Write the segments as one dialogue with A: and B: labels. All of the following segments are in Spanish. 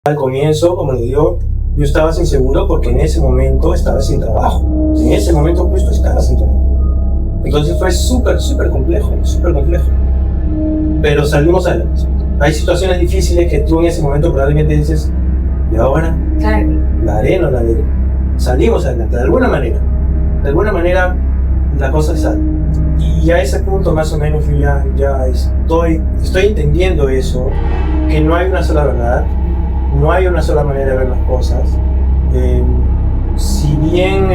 A: Al comienzo, como le digo, yo estaba inseguro porque en ese momento estaba sin trabajo. En ese momento justo estaba sin trabajo. Entonces fue súper complejo, súper complejo. Pero salimos adelante. Hay situaciones difíciles que tú en ese momento probablemente dices, ¿y ahora?
B: Claro.
A: ¿La haré o no la haré? Salimos adelante, de alguna manera. De alguna manera la cosa sale. Y a ese punto más o menos yo ya estoy entendiendo eso, que no hay una sola verdad. No hay una sola manera de ver las cosas. Si bien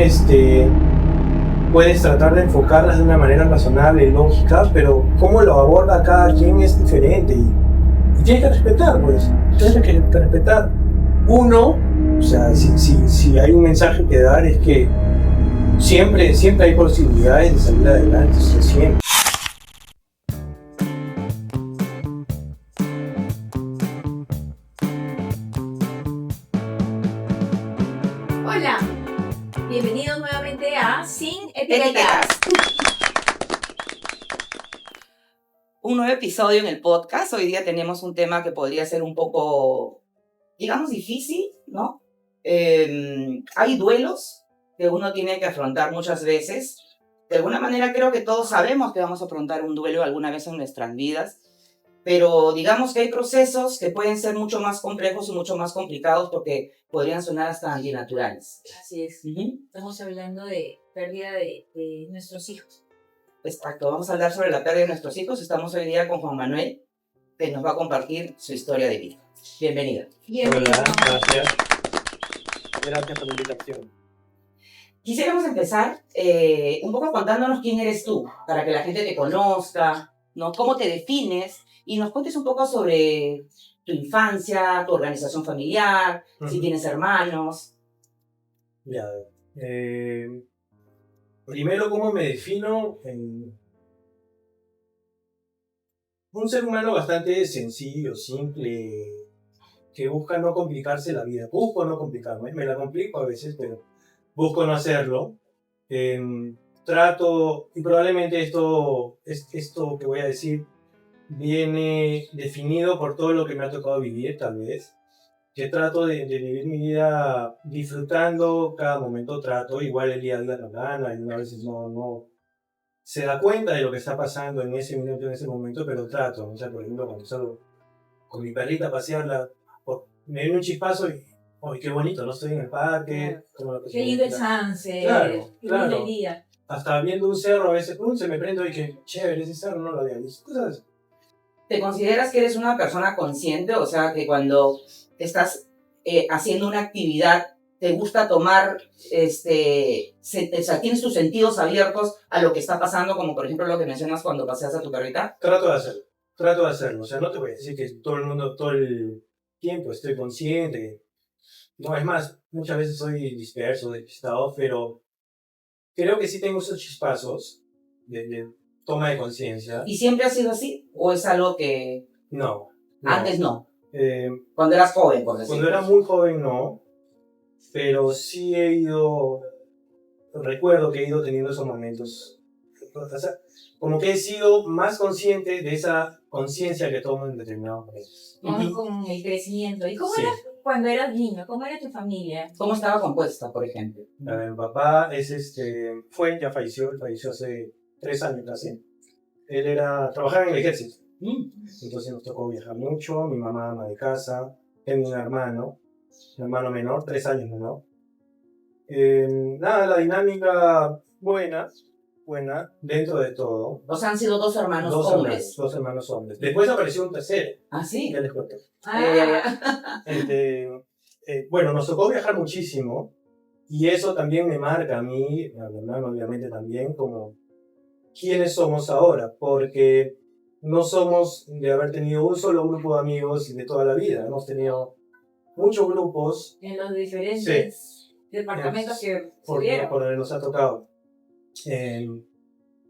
A: puedes tratar de enfocarlas de una manera razonable y lógica, pero cómo lo aborda cada quien es diferente. Y tienes que respetar, pues. Tienes que respetar. Uno, o sea, si hay un mensaje que dar es que siempre hay posibilidades de salir adelante, siempre.
B: Hola, bienvenidos nuevamente a Sin Etiquetas.
C: Un nuevo episodio en el podcast. Hoy día tenemos un tema que podría ser un poco, digamos, difícil, ¿no? Hay duelos que uno tiene que afrontar muchas veces. De alguna manera creo que todos sabemos que vamos a afrontar un duelo alguna vez en nuestras vidas, pero digamos que hay procesos que pueden ser mucho más complejos y mucho más complicados porque podrían sonar hasta antinaturales.
B: Así es.
C: Uh-huh.
B: Estamos hablando de pérdida de nuestros hijos.
C: Exacto, vamos a hablar sobre la pérdida de nuestros hijos. Estamos hoy día con Juan Manuel, que nos va a compartir su historia de vida. Bienvenida.
A: Hola, gracias. Gracias por la invitación.
C: Quisiéramos empezar un poco contándonos quién eres tú, para que la gente te conozca, ¿no? Cómo te defines y nos cuentes un poco sobre tu infancia, tu organización familiar, si tienes hermanos.
A: Ya, primero, ¿cómo me defino? Un ser humano bastante sencillo, simple, que busca no complicarse la vida. Busco no complicarme, me la complico a veces, pero busco no hacerlo. Trato, y probablemente esto que voy a decir viene definido por todo lo que me ha tocado vivir, tal vez. Que trato de vivir mi vida disfrutando cada momento, igual el día a día no gana, y a veces no se da cuenta de lo que está pasando en ese minuto, en ese momento, pero trato. O sea, por ejemplo, cuando salgo con mi perrita a pasearla, me viene un chispazo y, ¡ay, qué bonito! No estoy en el parque.
B: Qué lindo el sunset,
A: claro,
B: qué lindo el día.
A: Hasta viendo un cerro a veces, se me prende y que chévere, ese cerro no lo había visto. Cosas así.
C: ¿Te consideras que eres una persona consciente? O sea, que cuando estás haciendo una actividad, te gusta tomar, o sea, tienes tus sentidos abiertos a lo que está pasando, como por ejemplo lo que mencionas cuando paseas a tu perrita.
A: Trato de hacerlo. O sea, no te voy a decir que todo el tiempo estoy consciente. No, es más, muchas veces soy disperso, despistado, pero creo que sí tengo esos chispazos de toma de conciencia.
C: ¿Y siempre ha sido así? ¿O es algo que
A: No.
C: antes no?
A: Cuando
C: eras joven, por decirlo.
A: Cuando era muy joven, no. Pero sí recuerdo que he ido teniendo esos momentos. O sea, como que he sido más consciente de esa conciencia que tomo en determinados momentos.
B: Con el crecimiento. ¿Y cómo eras cuando eras niño? ¿Cómo era tu familia?
C: ¿Cómo estaba compuesta, por ejemplo?
A: Mi papá ya falleció hace 3 años casi. Él trabajaba en el ejército. Entonces nos tocó viajar mucho. Mi mamá ama de casa. Tengo un hermano menor, 3 años menor. La dinámica buena dentro de todo.
C: O sea, han sido 2 hermanos hombres.
A: 2 hermanos hombres. Después apareció un tercero.
C: ¿Ah, sí?
A: Ya les cuento.
C: Ya.
A: Bueno, nos tocó viajar muchísimo. Y eso también me marca a mí, a mi hermano obviamente también, como quiénes somos ahora. Porque no somos de haber tenido un solo grupo de amigos de toda la vida. Hemos tenido muchos grupos.
B: En los diferentes departamentos que
A: por donde nos ha tocado.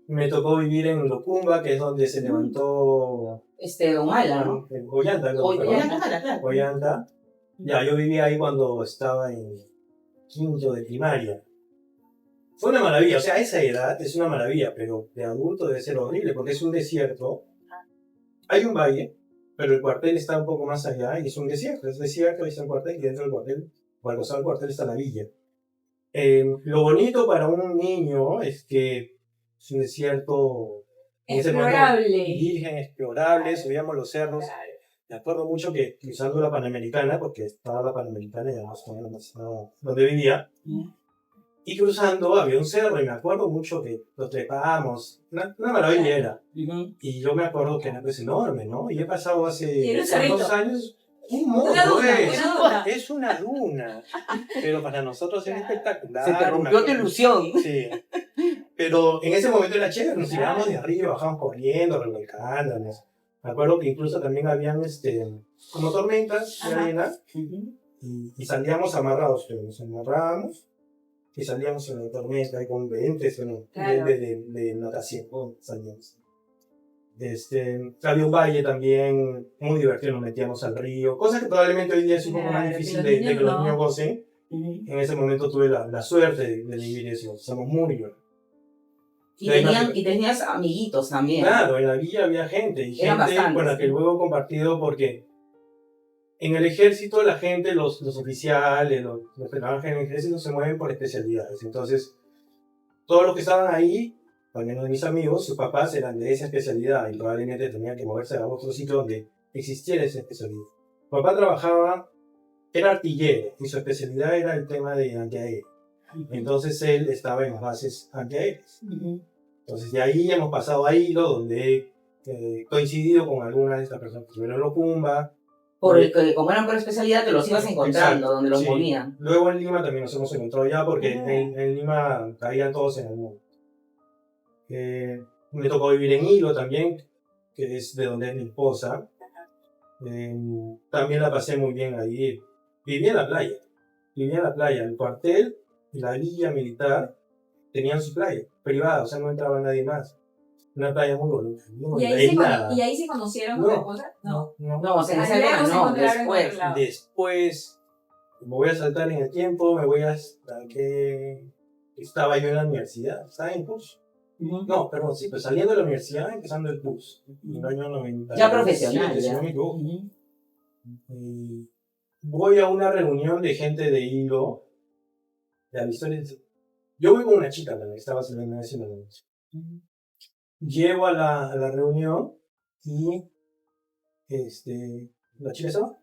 A: Me tocó vivir en Locumba, que es donde se levantó...
C: Humala, ¿no?
A: Ollanta,
C: claro.
A: Ollanta. Ya, yo vivía ahí cuando estaba en quinto de primaria. Fue una maravilla, o sea, a esa edad es una maravilla, pero de adulto debe ser horrible, porque es un desierto. Hay un valle, pero el cuartel está un poco más allá y es un desierto. Es desierto, ahí está el cuartel y dentro del cuartel, o al costado del cuartel está la villa. Lo bonito para un niño es que es un desierto en ese momento
B: Explorable.
A: virgen, explorable, subíamos los cerros. Me acuerdo mucho que cruzando la Panamericana, porque estaba la Panamericana y además donde vivía, y cruzando había un cerro y me acuerdo mucho que lo trepábamos, una maravilla era. Y yo me acuerdo que era pues enorme, ¿no? Y he pasado
B: Y era un
A: hace
B: cerrito.
A: 2 años un monte,
B: Una duna,
A: pues.
B: una duna.
A: Es una duna, pero para nosotros es espectacular.
C: Se te
A: me
C: rompió tu
A: acuerdo.
C: ilusión.
A: Sí. Pero en ese momento era chévere, nos tirábamos de arriba, bajábamos corriendo, revolcándonos. Me acuerdo que incluso también habían como tormentas de
B: Ajá.
A: arena y salíamos amarrados, pero nos amarrábamos y salíamos en la tormenta ahí con lentes,
B: Claro.
A: de natación, salíamos. Había un valle también muy divertido, nos metíamos al río, cosa que probablemente hoy día es un poco más
B: Claro, que
A: difícil
B: los
A: de que
B: niños
A: los
B: no.
A: niños gocen. En ese momento tuve la suerte de vivir eso, somos muy buenos.
C: Y tenías amiguitos también.
A: Claro, en la villa había gente, y
C: Eran
A: gente
C: bastantes,
A: con la que luego he compartido porque en el ejército la gente, los oficiales, los que trabajan en el ejército se mueven por especialidades. Entonces, todos los que estaban ahí, al menos de mis amigos, sus papás eran de esa especialidad y probablemente tenían que moverse a otro sitio donde existiera esa especialidad. Mi papá era artillero y su especialidad era el tema de antiaéreo. Entonces él estaba en las bases antiaéreas. Entonces de ahí hemos pasado a Hilo, donde he coincidido con algunas de estas personas. Primero en Locumba.
C: Como eran por especialidad, te los ibas encontrando.
A: Exacto,
C: donde los
A: sí.
C: movían.
A: Luego en Lima también nos hemos encontrado ya, porque en Lima caían todos en el mundo. Me tocó vivir en Hilo también, que es de donde es mi esposa. También la pasé muy bien ahí. Vivía en la playa, el cuartel y la villa militar tenían su playa privada, o sea, no entraba nadie más. Una playa muy bonita, muy bonita,
B: ¿Y ahí se conocieron
A: No.
B: con tu esposa?
A: No.
C: No, o sea, en esa
B: Ahí
C: época
B: luego se
C: no,
B: encontraron en
C: después.
B: otro lado.
A: Después me voy a saltar en el tiempo, me voy hasta que estaba yo en la universidad, estaba en curso. No, perdón, sí, pues saliendo de la universidad, empezando el curso, en el año 90.
C: Ya profesional,
A: Sí,
C: ya.
A: si no me equivoco. Y voy a una reunión de gente de Hilo. Yo voy con una chica también, que estaba saliendo en ese momento. Llego a la reunión y la chica estaba.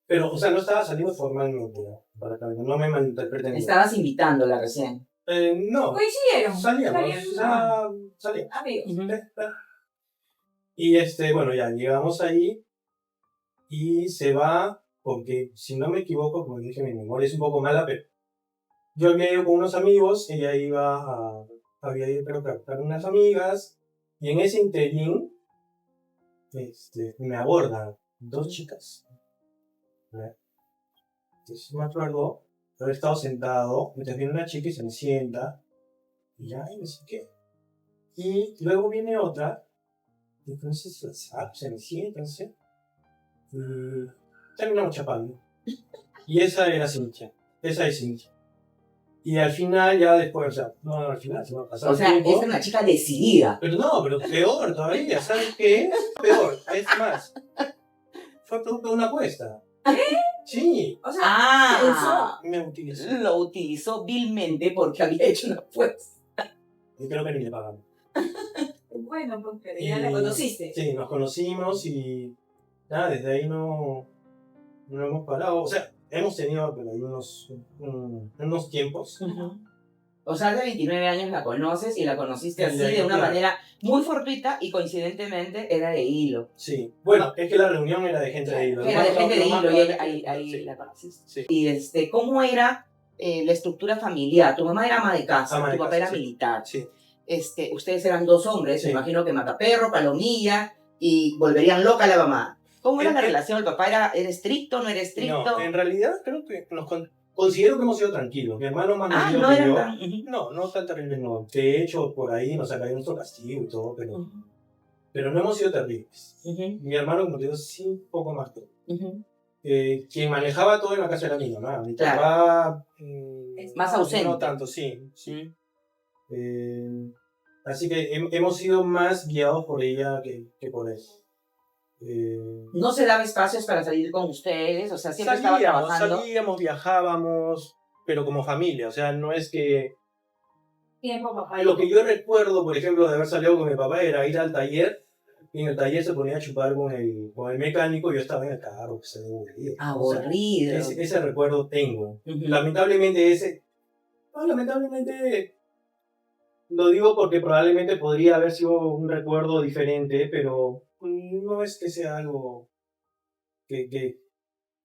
A: Pero, o sea, no estaba saliendo formalmente, ¿no? Para que no me malinterpreten.
C: Estabas invitándola recién.
A: No,
B: Coincidieron.
A: salíamos.
B: Amigos.
A: Y bueno, ya llegamos ahí y se va, porque si no me equivoco, como dije, mi memoria es un poco mala, pero yo había ido con unos amigos, ella había ido creo que a buscar unas amigas, y en ese interín me abordan 2 chicas. ¿Verdad? Entonces me acuerdo haber estado sentado, entonces viene una chica y se me sienta, y ya, y no sé qué. Y luego viene otra, entonces se me sienta, no sé, y terminamos chapando. Y esa era Cintia, esa es Cintia. Y al final, ya después, o sea, no al final, se va a pasar
C: O sea,
A: tiempo.
C: es una chica decidida.
A: Pero no, pero peor todavía, ¿sabes qué? Peor, es más. Fue producto de una apuesta.
B: ¿Qué?
A: Sí,
B: O sea,
A: me utilizó.
C: Lo utilizó vilmente porque había hecho una apuesta.
A: Y creo que ni le pagamos.
B: bueno, pues, pero ya la conociste.
A: Sí, nos conocimos y nada, desde ahí no hemos parado. O sea, hemos tenido pero hay unos tiempos.
C: O sea, hace 29 años la conoces y la conociste así
A: Desde ahí,
C: de una
A: claro.
C: manera muy fortuita y coincidentemente era de Hilo.
A: Sí, bueno, es que la reunión era de gente de Hilo.
C: Era de gente de Hilo y ahí
A: sí.
C: la conociste.
A: Sí.
C: Y ¿cómo era la estructura familiar? Tu mamá era ama de casa,
A: Ama de
C: tu papá
A: casa,
C: era
A: sí.
C: militar.
A: Sí.
C: Ustedes eran 2 hombres,
A: Sí.
C: me imagino que Mataperro, Palomilla, y volverían loca a la mamá. ¿Cómo era la relación? ¿El papá era estricto, no era estricto?
A: No, en realidad creo que considero que hemos sido tranquilos. Mi hermano más medido
C: no
A: que
C: era
A: yo.
C: tan...
A: No tan terrible, no. De hecho, por ahí nos ha caído nuestro castigo y todo, pero no hemos sido terribles. Mi hermano, como te digo, sí, un poco más que quien manejaba todo en la casa era mi mamá. Mi
C: Claro.
A: papá...
C: Más ausente.
A: No tanto, sí. Así que hemos sido más guiados por ella que por él.
C: ¿No se daba espacios para salir con ustedes? O sea, siempre estaba trabajando.
A: Salíamos, viajábamos, pero como familia, o sea, no es que...
B: Tiempo, papá.
A: Lo que yo recuerdo, por ejemplo, de haber salido con mi papá era ir al taller, y en el taller se ponía a chupar con el mecánico, y yo estaba en el carro, que se aburrido.
C: Aburrido.
A: O sea, ese recuerdo tengo.
C: Uh-huh.
A: Lamentablemente lo digo porque probablemente podría haber sido un recuerdo diferente, pero no es que sea algo que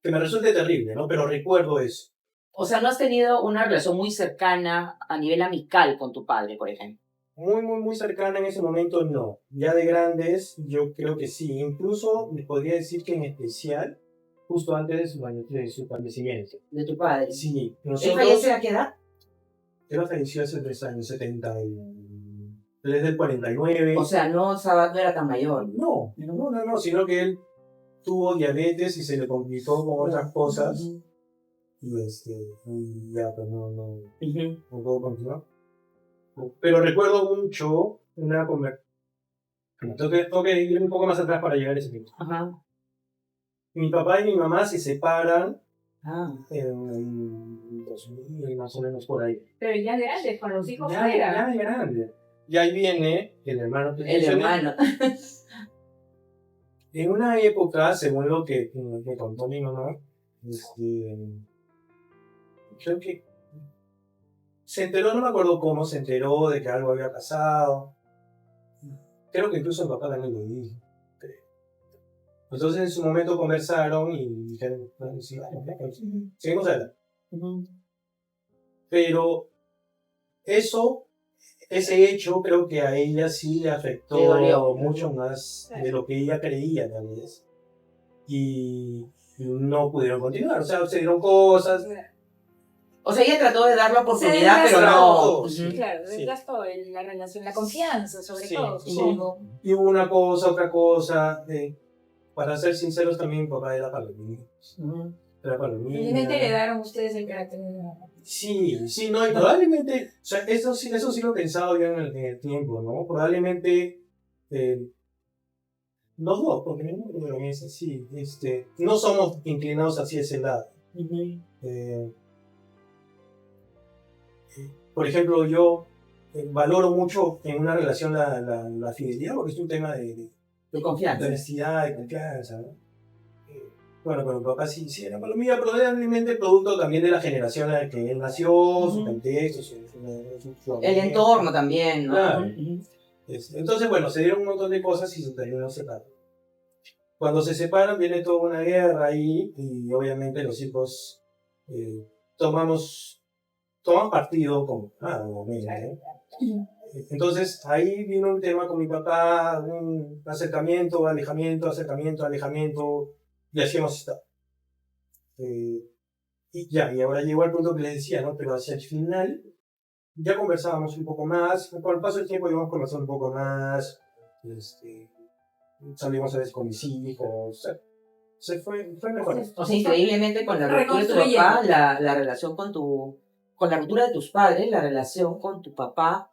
A: me resulte terrible, ¿no? Pero recuerdo eso.
C: O sea, ¿no has tenido una relación muy cercana a nivel amical con tu padre, por ejemplo?
A: Muy cercana en ese momento, no. Ya de grandes, yo creo que sí. Incluso me podría decir que en especial, justo antes de su fallecimiento.
C: ¿De tu padre?
A: Sí.
C: ¿Él falleció a qué edad?
A: Él falleció hace 3 años, 73 del 49.
C: O sea, no era tan mayor.
A: No, sino que él tuvo diabetes y se le complicó con otras cosas.
C: Uh-huh.
A: Y ya, pues no puedo continuar. Pero recuerdo mucho una conversación. Tengo que ir un poco más atrás para llegar a ese tiempo.
C: Uh-huh.
A: Mi papá y mi mamá se separan
C: en
A: 2000, más o menos por ahí.
B: Pero ya grandes, con los hijos
A: ya grande. Y ahí viene el hermano.
C: El hermano.
A: En una época, según lo que me contó mi mamá, creo que se enteró, no me acuerdo cómo, se enteró de que algo había pasado. Creo que incluso el papá también lo dijo. Entonces en su momento conversaron y dijeron, sí, seguimos adelante. Uh-huh. Pero ese hecho creo que a ella sí le afectó mucho más de lo que ella creía tal vez. Y no pudieron continuar, o sea, se dieron cosas.
C: O sea, ella trató de dar la oportunidad, pero no.
B: Claro, desgastó la relación, la confianza, sobre todo.
A: Sí. Y hubo una cosa, otra cosa. Para ser sinceros, también mi papá era palomino. Era palomino.
B: Probablemente heredaron ustedes el carácter.
A: Sí, no, y probablemente, o sea, eso sí lo he pensado yo en el tiempo, ¿no? Probablemente, los dos, porque no es así, no somos inclinados hacia ese lado. Uh-huh. Por ejemplo, yo valoro mucho en una relación la fidelidad, porque es un tema de
C: confianza.
A: De honestidad, de confianza, ¿no? Bueno, con mi papá sí era palomilla, pero realmente producto también de la generación en la que él nació, su contexto, su
C: el entorno también, ¿no?
A: Claro. Entonces, bueno, se dieron un montón de cosas y se terminó separando. Cuando se separan viene toda una guerra ahí y obviamente los hijos toman partido como Entonces ahí vino un tema con mi papá, un acercamiento, alejamiento, y así hemos estado. Y ahora llegó al punto que les decía, ¿no? Pero hacia el final ya conversábamos un poco más, con el paso del tiempo íbamos conversando un poco más, salimos a veces con mis hijos, se fue mejor.
C: O sea, increíblemente con la ruptura de tu papá, la relación con la ruptura de tus padres, la relación con tu papá,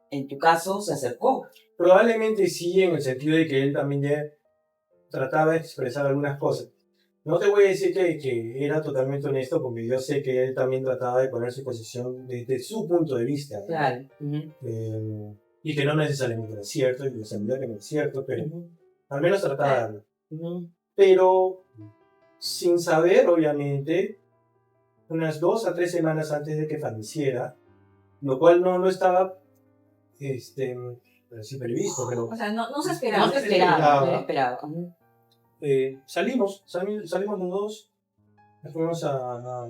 C: en tu caso, se acercó.
A: Probablemente sí, en el sentido de que él también ya trataba de expresar algunas cosas. No te voy a decir que era totalmente honesto, porque yo sé que él también trataba de poner su posición desde su punto de vista.
C: Claro.
A: Y que no necesariamente era cierto, y yo sabía que no era cierto, pero al menos trataba de darlo. Pero sin saber, obviamente, unas 2 a 3 semanas antes de que falleciera, lo cual no estaba sí previsto, pero...
B: O sea, no se esperaba.
C: No se esperaba.
A: Salimos los dos, nos fuimos a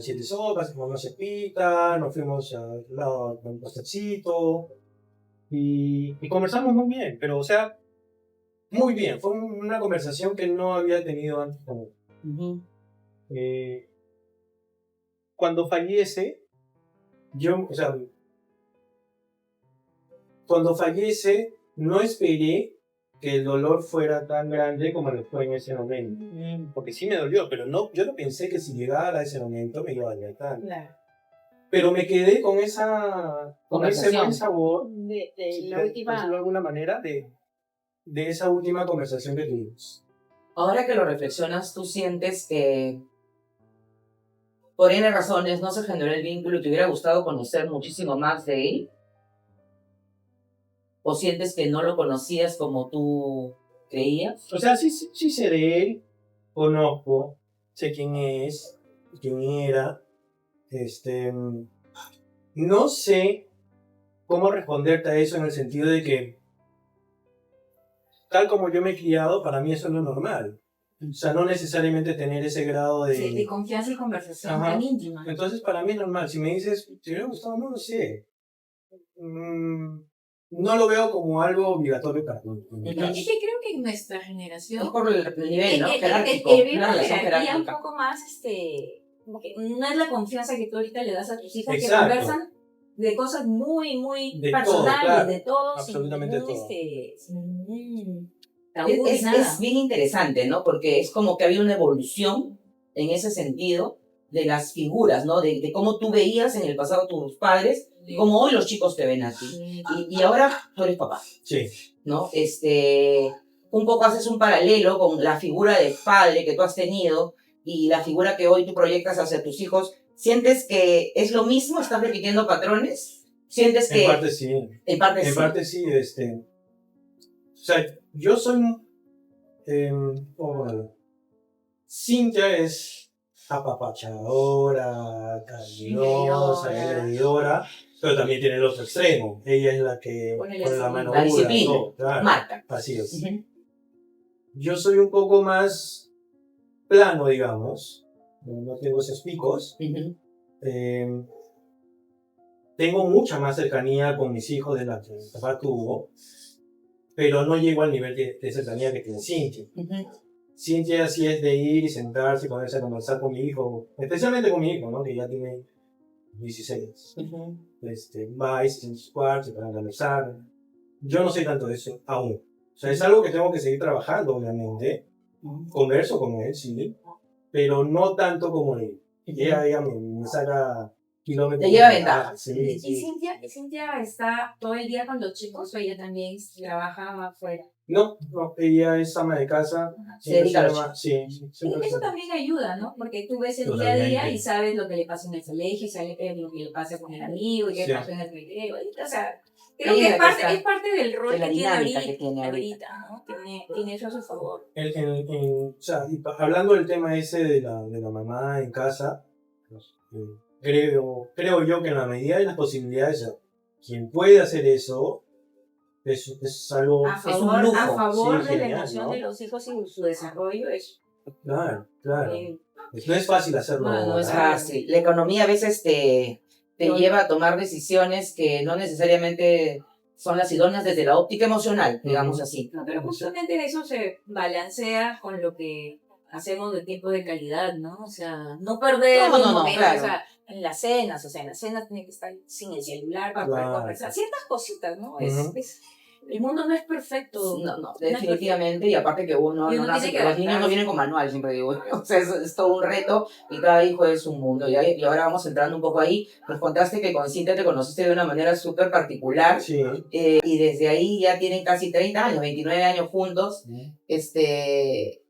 A: Siete Sopas, comimos cepita, nos fuimos al lado con un postrecito y conversamos muy bien, pero o sea, muy bien, fue una conversación que no había tenido antes con él. Cuando fallece, no esperé que el dolor fuera tan grande como lo fue en ese momento. Porque sí me dolió, pero yo no pensé que si llegara a ese momento me iba a dañar tanto. Claro. Pero me quedé con ese buen sabor,
B: de la última...
A: de alguna manera, de esa última conversación que tuvimos.
C: Ahora que lo reflexionas, ¿tú sientes que por N razones no se generó el vínculo y te hubiera gustado conocer muchísimo más de él? ¿O sientes que no lo conocías como tú creías?
A: O sea, sí sé de él, conozco, sé quién es, quién era. No sé cómo responderte a eso en el sentido de que, tal como yo me he criado, para mí eso no es normal. O sea, no necesariamente tener ese grado de...
B: Sí, de confianza y conversación
A: Ajá.
B: tan íntima.
A: Entonces, para mí es normal. Si me dices, ¿te hubiera gustado? No lo sé. No lo veo como algo obligatorio para mí. En mi
B: Es
A: caso.
B: que creo que en nuestra generación
C: Es por el nivel, ¿no? Jerárquico,
B: el
C: una relación
B: jerarquía un
C: jerárquica.
B: poco más, como que no es la confianza que tú ahorita le das a tus hijos, que
A: Exacto.
B: conversan de cosas muy, muy
A: De
B: personales,
A: todo, claro.
B: de todo,
A: Absolutamente todo.
B: sin ningún tabú ni
C: Es
B: nada.
C: bien interesante, ¿no? Porque es como que había una evolución en ese sentido de las figuras, ¿no? De cómo tú veías en el pasado a tus padres y cómo hoy los chicos te ven a ti.
B: Sí.
C: Y ahora tú eres papá,
A: Sí.
C: ¿no? Un poco haces un paralelo con la figura de padre que tú has tenido y la figura que hoy tú proyectas hacia tus hijos. ¿Sientes que es lo mismo? ¿Estás repitiendo patrones? ¿Sientes que...?
A: En parte sí.
C: En parte
A: En
C: sí.
A: parte sí, o sea, yo soy, Cintia es apapachadora, cariñosa, engreidora, pero también tiene el otro extremo. Ella es la que
B: Pone
A: pone la mano
C: la
A: dura,
C: disciplina,
A: todo, claro.
C: marca.
A: Así es.
C: Ujú.
A: Yo soy un poco más plano, digamos. No tengo esos picos.
C: Ujú.
A: Tengo mucha más cercanía con mis hijos de la que mi papá tuvo, pero no llego al nivel de cercanía que tiene Cintia.
C: Ujú.
A: Cintia sí es de ir y sentarse, ponerse a conversar con mi hijo, especialmente con mi hijo, ¿no? Que ya tiene 16.
C: Ujú.
A: Va y se sienta en su cuarto, se para a conversar. Yo no soy tanto de eso aún. O sea, es algo que tengo que seguir trabajando, obviamente. Converso con él, sí, pero no tanto como él. Ella me saca kilómetros.
C: Te lleva ventaja.
A: Sí,
B: ¿Y
A: sí.
B: Cintia está todo el día con los chicos o ella también trabaja afuera?
A: No, ella es ama de casa.
C: Se dedica a los
A: Sí,
B: Y eso también ayuda, ¿no? Porque tú ves el día a día
A: Totalmente.
B: y sabes lo que le pasa en el colegio, sabes lo que le pasa con el amigo, y qué
A: Sí.
B: pasó en el recreo. O sea, creo
C: Ella
B: que
C: es
B: es
C: la que está-
B: parte del rol
C: de la
B: que tiene
C: dinámica
B: ahorita,
C: que tiene ahorita.
B: ¿no? Tiene eso a su favor.
A: O sea, hablando del tema ese de la mamá en casa, creo yo que en la medida de las posibilidades, quien puede hacer eso es algo...
B: A
C: un
B: favor,
C: lujo.
B: a favor
A: Sí,
B: de la
A: genial,
B: emoción
A: ¿no?
B: de los hijos y su desarrollo es
A: Claro, claro.
B: eh,
A: No es fácil hacerlo.
C: No es
A: ahora.
C: fácil. La economía a veces te lleva a tomar decisiones que no necesariamente son las idóneas desde la óptica emocional, digamos
A: Ujú.
C: así.
B: No, pero justamente eso se balancea con lo que hacemos de tiempo de calidad, ¿no? O sea, no perder
C: No,
B: los
C: no, no,
B: momentos,
C: claro.
B: o sea, en las cenas, tiene que estar sin el celular para poder
A: Claro.
B: conversar. Ciertas cositas, ¿no?
A: Ujú.
B: El mundo no es perfecto.
C: No, definitivamente, y aparte que uno
B: Y
C: no
B: uno
C: nace,
B: tiene que
C: los niños no
B: adaptarse.
C: vienen con manual, siempre digo, o sea, es todo un reto y cada hijo es un mundo. Y ahora vamos entrando un poco ahí, nos contaste que con Cintia te conociste de una manera súper particular
A: Sí.
C: y desde ahí ya tienen casi 30 años, 29 años juntos,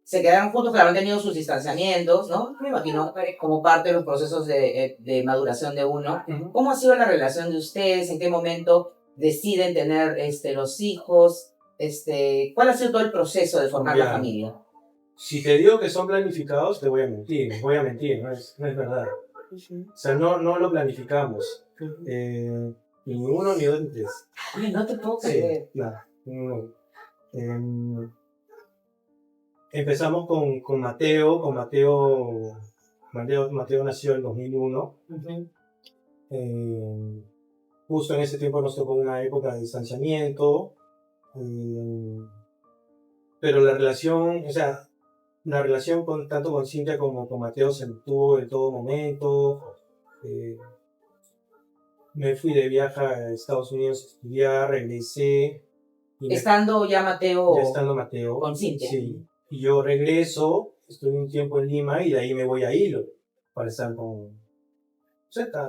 C: se quedaron juntos, claro, han tenido sus distanciamientos, ¿no? Me imagino como parte de los procesos de maduración de uno.
A: Ujú.
C: ¿Cómo ha sido la relación de ustedes? ¿En qué momento deciden tener los hijos? ¿Cuál ha sido todo el proceso de formar la
A: Ya.
C: familia?
A: Si te digo que son planificados, te voy a mentir, no es verdad. O sea, no lo planificamos. Ni uno, ni dos, ni tres.
C: Ay, no te puedo
A: Sí,
C: creer.
A: claro. No. Empezamos con Mateo. Mateo nació en 2001. Justo en ese tiempo nos tocó una época de distanciamiento. Pero la relación tanto con Cintia como con Mateo se mantuvo en todo momento. Me fui de viaje a Estados Unidos a estudiar, regresé.
C: Estando ya Mateo
A: Ya estando Mateo.
C: con Cintia.
A: Sí. Y yo regreso, estoy un tiempo en Lima y de ahí me voy a Hilo para estar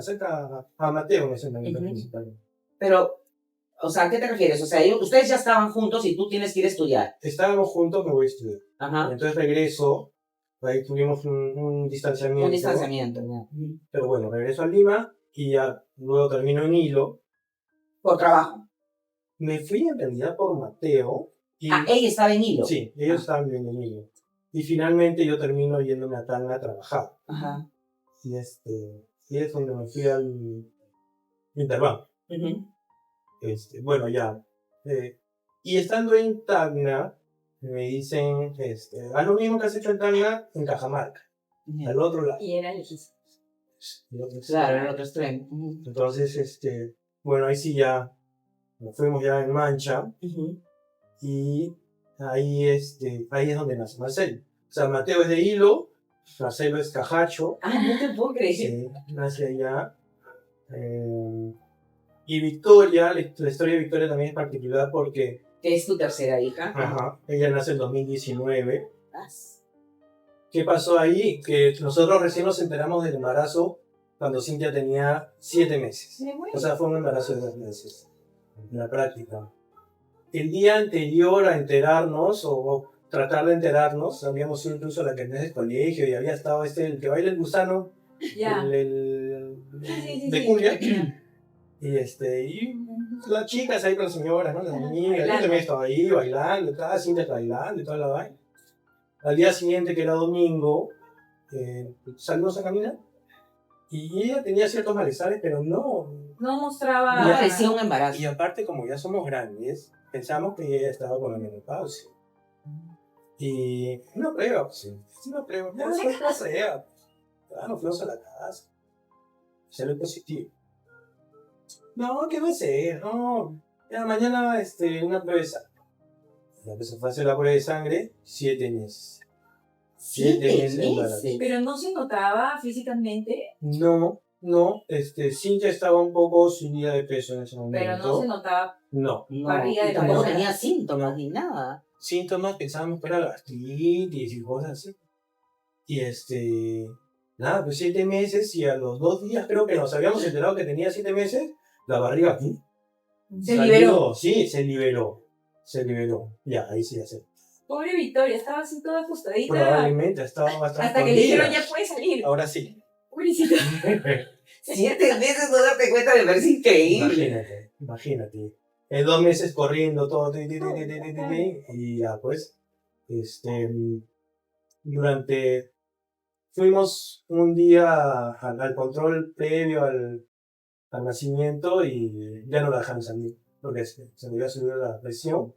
A: cerca a Mateo en ese momento
C: Ujú.
A: principalmente.
C: Pero O sea, ¿a qué te refieres? O sea, ustedes ya estaban juntos y tú tienes que ir a estudiar.
A: Estábamos juntos, me voy a estudiar.
C: Ajá.
A: Entonces regreso, ahí tuvimos un distanciamiento.
C: Un distanciamiento, ¿no?
A: Pero bueno, regreso a Lima y ya luego termino en Hilo.
C: Por trabajo.
A: Me fui en realidad por Mateo. Y,
C: Ella estaba en Hilo.
A: sí, ellos estaban viviendo en Hilo. Y finalmente yo termino yéndome a Tacna a trabajar.
C: Ajá.
A: Y es donde me fui al Interbank.
C: Uh-huh.
A: Bueno, ya. Y estando en Tacna, me dicen, haz lo mismo que has hecho en Tacna, en Cajamarca, al otro lado.
B: Y era el
C: Claro, en el otro extremo. Uh-huh.
A: Entonces, bueno, ahí sí ya nos fuimos ya en Mancha.
C: Uh-huh.
A: Y ahí es donde nace Marcelo. O sea, Mateo es de Hilo, Marcelo es Cajacho.
C: No te puedo creer.
A: Sí, nace allá. Y Victoria, la historia de Victoria también es particular porque
C: Que es tu tercera hija.
A: ajá, ella nace en 2019. ¿Qué pasó ahí? Que nosotros recién nos enteramos del embarazo cuando Cintia tenía 7 meses. O sea, fue un embarazo de 2 meses, en la práctica. El día anterior a enterarnos, o tratar de enterarnos, habíamos ido incluso a la kermés del colegio y había estado el que baila el gusano,
B: Ya.
A: de cumbia. Y las chicas ahí con las señoras, ¿no? Las amigas, yo también estaba ahí bailando, estaba Cintia bailando y toda la vaina. Al día siguiente, que era domingo, salimos a caminar y ella tenía ciertos malestares, pero no
B: mostraba.
C: No parecía un embarazo.
A: Y aparte, como ya somos grandes, pensamos que ella estaba con la menopausia. Y una prueba, pues sí. Una prueba. No sea. Nos fuimos a la casa. Salió positivo. No, ¿qué va a ser? No. Ya mañana una prueba de sangre. Ya que se fue a hacer la prueba de sangre, 7 meses. 7 meses de embarazo.
B: Pero no se notaba físicamente.
A: No. Cintia estaba un poco subida de peso en ese momento.
B: Pero no se notaba.
A: No.
B: Barriga de
C: tampoco
B: panza.
C: tenía síntomas ni nada.
A: Síntomas, pensábamos que era gastritis y cosas así. Y nada, pues 7 meses y a los 2 días creo que nos habíamos enterado que tenía 7 meses, la barriga aquí.
B: Se liberó.
A: Sí, se liberó. Ya, ahí sí ya sé.
B: Pobre Victoria, estaba así toda ajustadita.
A: Probablemente estaba bastante
B: Hasta que le dijeron ya puede salir.
A: Ahora sí.
B: Pobrecita.
C: 7 meses no darte cuenta me parece increíble.
A: Imagínate. 2 meses corriendo todo. Y ya pues, fuimos un día al control previo al nacimiento y ya no la dejaron salir porque se me había subido la presión.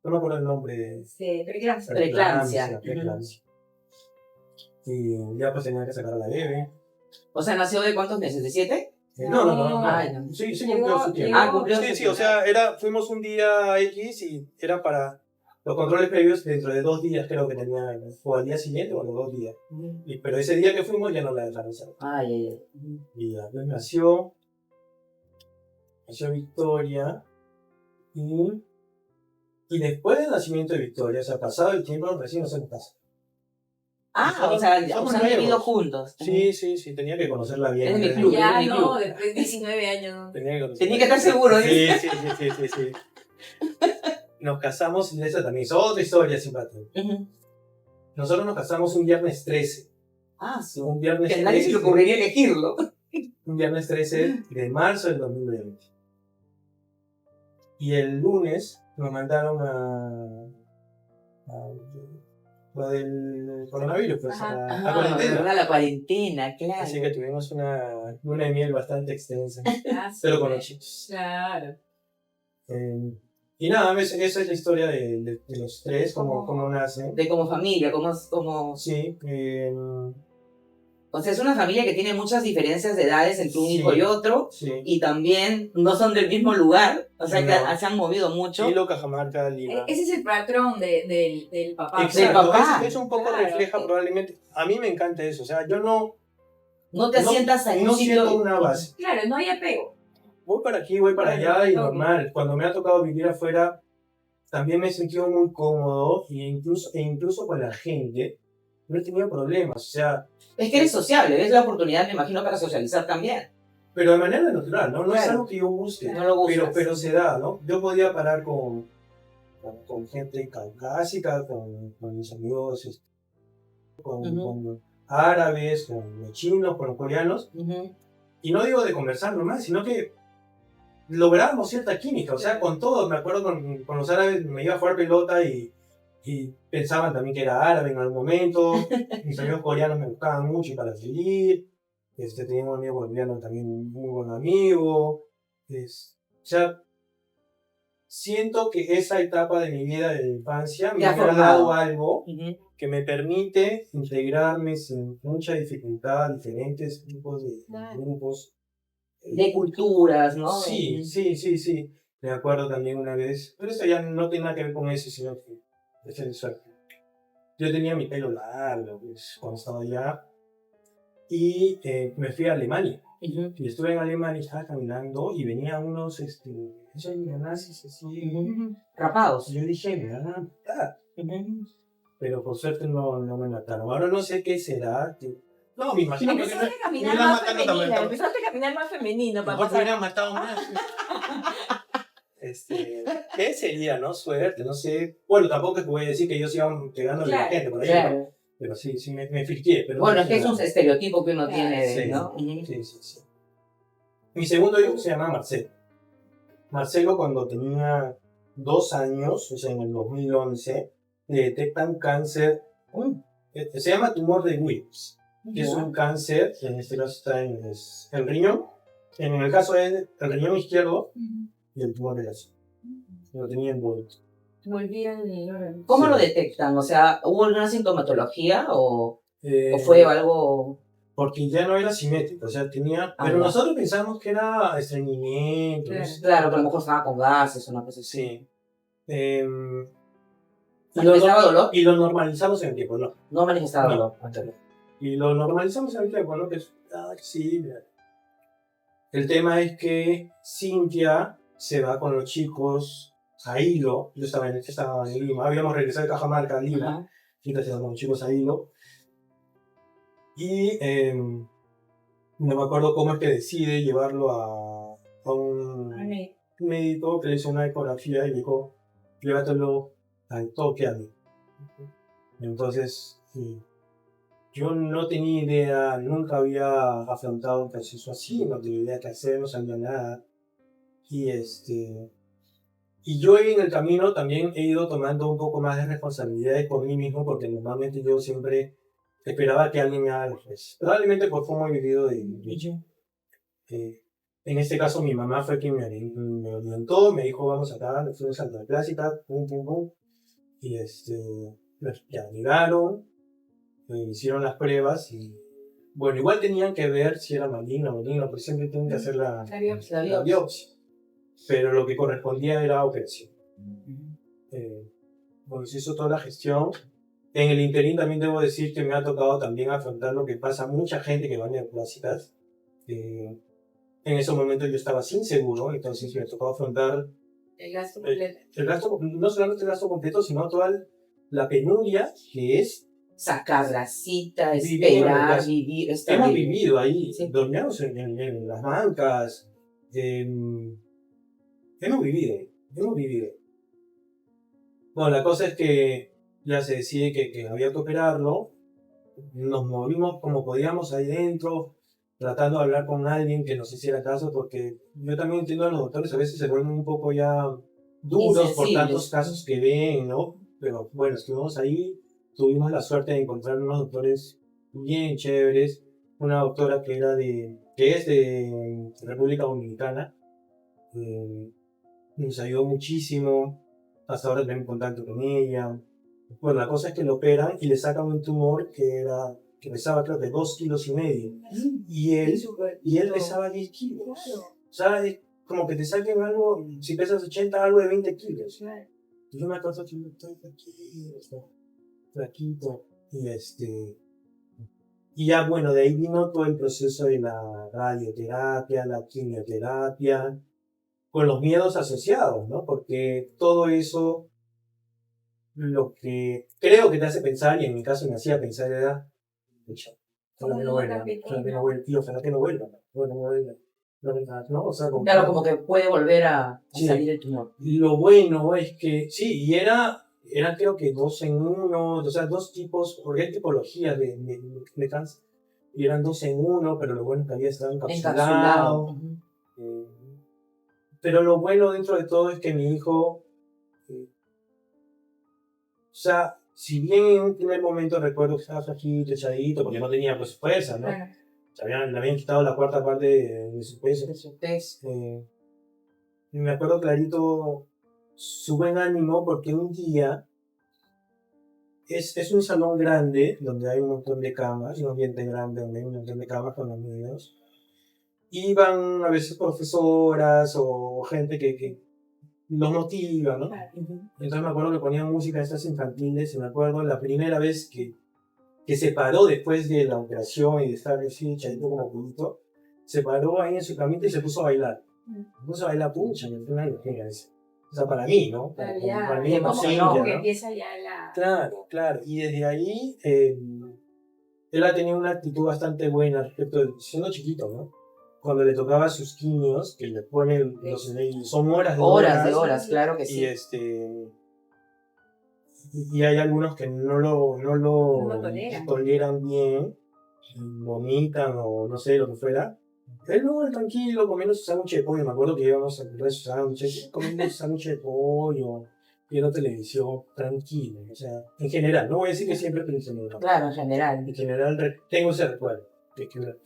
A: No me acuerdo el nombre.
C: Preeclampsia.
A: Y ya pues tenía que sacar a la bebé.
C: O sea, ¿nació de cuántos meses? ¿De 7?
A: No.
C: Ay, no.
A: Sí, cumplió su tiempo.
C: Cumplió su
A: Sí,
C: tiempo.
A: o sea, fuimos un día X y era para los controles previos dentro de 2 días creo que tenía, o al día siguiente o a los 2 días. Pero ese día que fuimos ya no la dejaron salir.
C: Ay.
A: Y ya pues nació Victoria y después del nacimiento de Victoria, o sea, pasado el tiempo recién nos hemos casado.
C: O sea, han vivido juntos.
A: Sí, tenía que conocerla bien.
C: Es de mi club.
B: Ya,
C: es de mi
B: no,
C: club.
B: después de 19 años. ¿No?
A: Tenía
C: que estar seguro.
A: Sí. Nos casamos, y esa también es otra historia simpática.
C: Uh-huh.
A: Nosotros nos casamos un viernes 13. Un viernes
C: Que nadie se le ocurriría elegirlo.
A: Un viernes 13 de marzo del 2020. Y el lunes nos mandaron a lo del coronavirus, pues, a cuarentena.
C: La cuarentena, claro.
A: Así que tuvimos una luna de miel bastante extensa, pero con los chicos.
B: Claro.
A: Y nada, esa es la historia de los tres, cómo nacen.
C: De como familia, como...
A: Sí.
C: O sea, es una familia que tiene muchas diferencias de edades entre un hijo y otro.
A: Sí.
C: Y también no son del mismo lugar. O sea, que se han movido mucho.
A: Hilo, Cajamarca, Lima.
B: Ese es el patrón del papá.
A: Exacto,
C: del papá.
A: Eso un poco refleja probablemente. A mí me encanta eso. O sea, yo no
C: te sientas en un sitio...
A: siento una base.
B: Claro, no hay apego.
A: Voy para aquí, voy para allá y normal. Cuando me ha tocado vivir afuera, también me he sentido muy cómodo e incluso con la gente no he tenido problemas. O sea,
C: Es que eres sociable, ves la oportunidad, me imagino, para socializar también.
A: pero de manera natural, ¿no? No es
C: Claro.
A: algo que yo busque,
C: No lo buscas.
A: pero se da, ¿no? Yo podía parar con gente caucásica, con mis amigos, con árabes, con los chinos, con los coreanos,
C: Ujú.
A: y no digo de conversar nomás, sino que logramos cierta química, o sea, con todos, me acuerdo con los árabes, me iba a jugar pelota y pensaban también que era árabe en algún momento, mis amigos coreanos me buscaban mucho para salir, tenía un amigo colombiano también, un muy buen amigo, o sea, siento que esa etapa de mi vida de la infancia me
C: Te ha
A: ha
C: formado.
A: dado algo
C: Ujú.
A: que me permite integrarme sin mucha dificultad a diferentes tipos de
B: Claro.
A: grupos.
C: De culturas, ¿no?
A: Sí, sí, sí, sí. Me acuerdo también una vez, pero eso ya no tiene nada que ver con eso, sino que es el suerte. Yo tenía mi pelo largo pues, cuando estaba allá y me fui a Alemania.
C: Ujú.
A: Y estuve en Alemania, estaba caminando y venían unos esos neonazis así.
C: Ujú. Rapados.
A: Y yo dije, me van a matar.
C: Ujú.
A: Pero por suerte no me mataron. Ahora no sé qué será. No, me imagino que
B: Empezaste a
A: me
B: caminar
A: hubieran
B: más
A: matado
B: femenina,
A: también.
B: empezaste a caminar más femenino para
A: Mejor me
B: pasar.
A: hubieran matado más. ¿Qué sería, no? Suerte, no sé. Bueno, tampoco es que voy a decir que yo siga pegándole a la
B: Claro,
A: gente por ahí, ¿no?
C: Claro.
A: Pero sí me friqué. Pero
C: Bueno,
A: no
C: es que es un
A: nada.
C: estereotipo que uno
B: Claro,
C: tiene,
A: Sí,
C: ¿no? Ujú.
A: sí. Mi segundo hijo se llama Marcelo. Marcelo, cuando tenía 2 años, o sea, en el 2011, le detectan cáncer. Se llama tumor de Wilms, que es un cáncer, en este caso está en el riñón. En el caso es el riñón izquierdo y el tumor de la sien. Lo tenía envuelto.
B: Volvían.
C: ¿Cómo
A: Sí.
C: lo detectan? O sea, ¿hubo alguna sintomatología o
A: Eh,
C: fue algo...?
A: Porque ya no era simétrico, o sea, tenía...
C: Ah,
A: Pero
C: ya.
A: nosotros pensamos que era estreñimiento.
B: Claro.
C: Claro, que a lo mejor estaba con gases o una cosa así.
A: Sí. Em,
C: ¿Manifestaba dolor?
A: y lo normalizamos en el tiempo, ¿no?
C: No manifestaba
A: No.
C: dolor.
A: Y lo normalizamos en el tiempo, ¿no? Que es, sí, mira. El tema es que Cintia se va con los chicos a Hilo. Yo estaba en Lima. Habíamos regresado de Cajamarca a Lima.
C: Ajá.
A: Cintia se va con los chicos a Hilo. Y no me acuerdo cómo es que decide llevarlo a un médico que le hizo una ecografía y dijo, llévatelo al toque a mí. Entonces, yo no tenía idea, nunca había afrontado un proceso así, no tenía idea qué hacer, no sabía nada. Y yo en el camino también he ido tomando un poco más de responsabilidades por mí mismo, porque normalmente yo siempre esperaba que alguien me haga los test. Probablemente por cómo he vivido de niño. En este caso mi mamá fue quien me orientó, me dijo vamos acá, me fui a Santa Clásica, pum, pum, pum. Y ya llegaron, hicieron las pruebas y bueno, igual tenían que ver si era maligno o benigno, porque siempre tienen que hacer la biopsia. Pero lo que correspondía era operación. Bueno, se hizo toda la gestión. En el interín también debo decir que me ha tocado también afrontar lo que pasa a mucha gente que va a neoplásicas. En ese momento yo estaba sin seguro, entonces me tocó afrontar
B: El gasto completo.
A: el gasto, no solamente el gasto completo, sino toda la penuria que es
C: Sacar la cita,
A: vivir en
C: esperar,
A: las-
C: vivir, estar
A: hemos
C: bien.
A: vivido ahí,
C: Sí.
A: dormíamos en las bancas, hemos vivido. Bueno, la cosa es que ya se decide que había que operarlo, nos movimos como podíamos ahí dentro, tratando de hablar con alguien que nos hiciera caso, porque yo también entiendo a los doctores, a veces se vuelven un poco ya duros por
C: Insensibles.
A: tantos casos que ven, ¿no? Pero bueno, estuvimos ahí, tuvimos la suerte de encontrar unos doctores bien chéveres, una doctora que es de República Dominicana, nos ayudó muchísimo, hasta ahora tengo contacto con ella. Bueno, la cosa es que lo operan y le sacan un tumor que pesaba creo que 2,5 kilos. Y él pesaba 10 kilos. O sea, es como que te saquen algo, si pesas 80, algo de 20 kilos. Y yo me acuerdo que yo estoy flaquito. Y ya bueno, de ahí vino todo el proceso de la radioterapia, la quimioterapia, con los miedos asociados, ¿no? Porque todo eso, lo que creo que te hace pensar, y en mi caso me hacía pensar era, pucha, ojalá que no vuelva, tío, ojalá que no vuelva, bueno, no vuelva. la verdad, ¿no? O sea,
C: Claro, como que puede volver a
A: Sí.
C: salir el tumor.
A: Lo bueno es que, sí, y era creo que 2 en 1, o sea, dos tipos, porque hay tipologías de cáncer, y eran 2 en 1, pero lo bueno es que había estado
C: Encapsulado.
A: encapsulado. eh, pero lo bueno dentro de todo es que mi hijo, o sea, si bien en un primer momento recuerdo que estaba flojito, echadito, porque no tenía pues fuerza, ¿no?
B: Claro.
A: Le habían quitado la cuarta parte de su peso.
C: De su test.
A: Y me acuerdo clarito su buen ánimo porque un día es un salón grande donde hay un montón de camas, un ambiente grande donde hay un montón de camas con los niños. Iban a veces profesoras o gente que los motiva, ¿no? Entonces me acuerdo que ponían música de estas infantiles y me acuerdo la primera vez que se paró después de la operación y de estar así echadito como pulito, se paró ahí en su camita y se puso a bailar. Se puso a bailar pucha, me fue una locura eso. O sea, para mí, ¿no?
B: Claro,
A: Para mí
C: ya,
A: como
C: como
A: Cintia,
C: no,
B: que
A: ¿no?
B: empieza ya la...
A: Claro, claro. Y desde ahí, él ha tenido una actitud bastante buena respecto de, siendo chiquito, ¿no? Cuando le tocaba sus quimios, que le ponen, son horas de
C: Horas de horas, claro que
A: y
C: sí.
A: y hay algunos que no lo
B: No lo toleran.
A: toleran bien, vomitan o no sé, lo que fuera. Él no, él tranquilo, comiendo su sándwich de pollo. Me acuerdo que íbamos a comprar su sándwich, comiendo su sándwich de pollo, viendo televisión, tranquilo. O sea, en general, no voy a decir que siempre, pero en general.
C: Claro, en general.
A: En general, tengo ese recuerdo.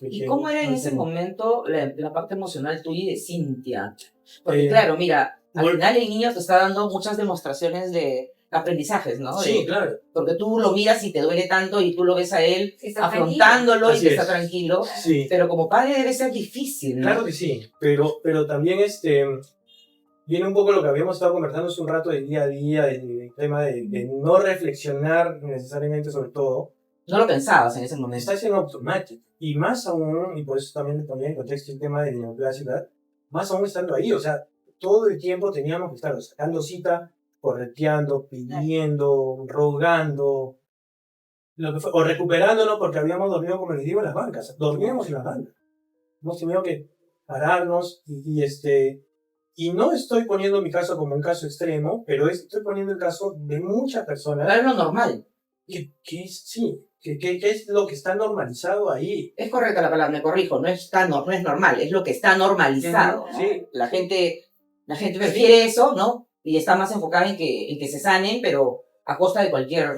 C: ¿Y cómo era en ese momento la parte emocional tuya y de Cintia? Porque
A: Eh,
C: claro, mira, al
A: bueno.
C: final el niño te está dando muchas demostraciones de aprendizajes, ¿no?
A: Sí,
C: De-
A: claro.
C: Porque tú lo miras y te duele tanto y tú lo ves a él
B: Está
C: afrontándolo
A: Así
C: y que
A: es.
C: está tranquilo.
A: Sí,
C: Pero como padre debe ser difícil, ¿no?
A: claro que sí. Pero también viene un poco lo que habíamos estado conversando hace un rato del día a día, del tema de no reflexionar necesariamente sobre todo.
C: No lo pensabas en ese momento.
A: Estás en automático. Y más aún, y por eso también ponía en contexto el tema de la neoplasia, más aún estando ahí. O sea, todo el tiempo teníamos que estar sacando cita, correteando, pidiendo, rogando, lo que fue, o recuperándonos porque habíamos dormido, como les digo, en las bancas. Dormíamos en las bancas. Hemos tenido que pararnos y no estoy poniendo mi caso como un caso extremo, pero estoy poniendo el caso de muchas personas
C: Pero es lo normal.
A: que es lo que está normalizado ahí.
C: Es correcta la palabra, me corrijo, no es normal, es lo que está normalizado. ¿no?
A: Sí.
C: La gente prefiere eso, ¿no? Y está más enfocada en que se sanen, pero a costa de cualquier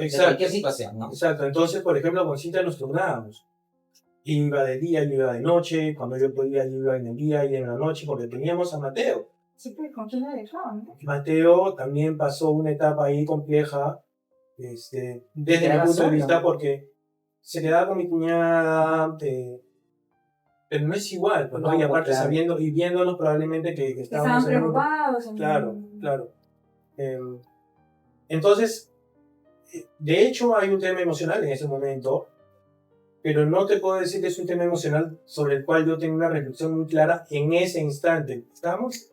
C: situación, ¿no?
A: Exacto. Entonces, por ejemplo, con Cintia nos turnábamos. Iba de día, yo iba de noche. Cuando yo podía, yo iba en el día y en la noche, porque teníamos a Mateo.
B: Sí, pues, ¿con quién la dejaban? ¿No?
A: Mateo también pasó una etapa ahí compleja, desde mi punto de vista, porque se quedaba con mi cuñada, pero no es igual, pues, ¿no? Y aparte
C: claro.
A: sabiendo y viéndonos probablemente que
B: Estaban
A: estábamos
B: preocupados.
A: Claro. Entonces, de hecho hay un tema emocional en ese momento, pero no te puedo decir que es un tema emocional sobre el cual yo tengo una reflexión muy clara en ese instante. Estamos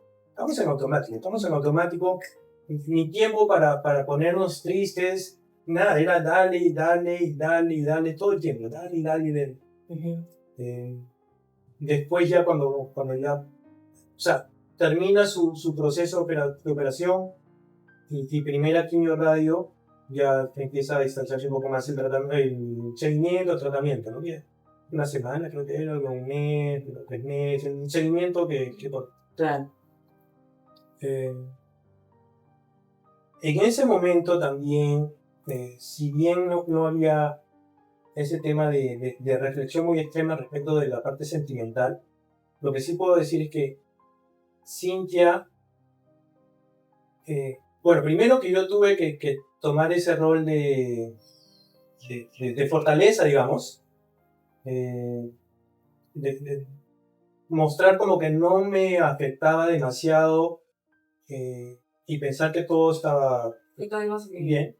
A: en automático, ni tiempo para ponernos tristes, nada, era dale todo el tiempo, dale. Después ya cuando ya, o sea, termina su proceso de operación y primera quimio radio, ya empieza a distanciarse un poco más el seguimiento, el tratamiento, ¿no? Una semana, creo que era, un mes, 3 meses, el seguimiento que
C: Claro.
A: en ese momento también, si bien no había ese tema de reflexión muy extrema respecto de la parte sentimental, lo que sí puedo decir es que Cintia, bueno, primero que yo tuve que tomar ese rol de fortaleza, digamos, de mostrar como que no me afectaba demasiado y pensar que todo estaba bien.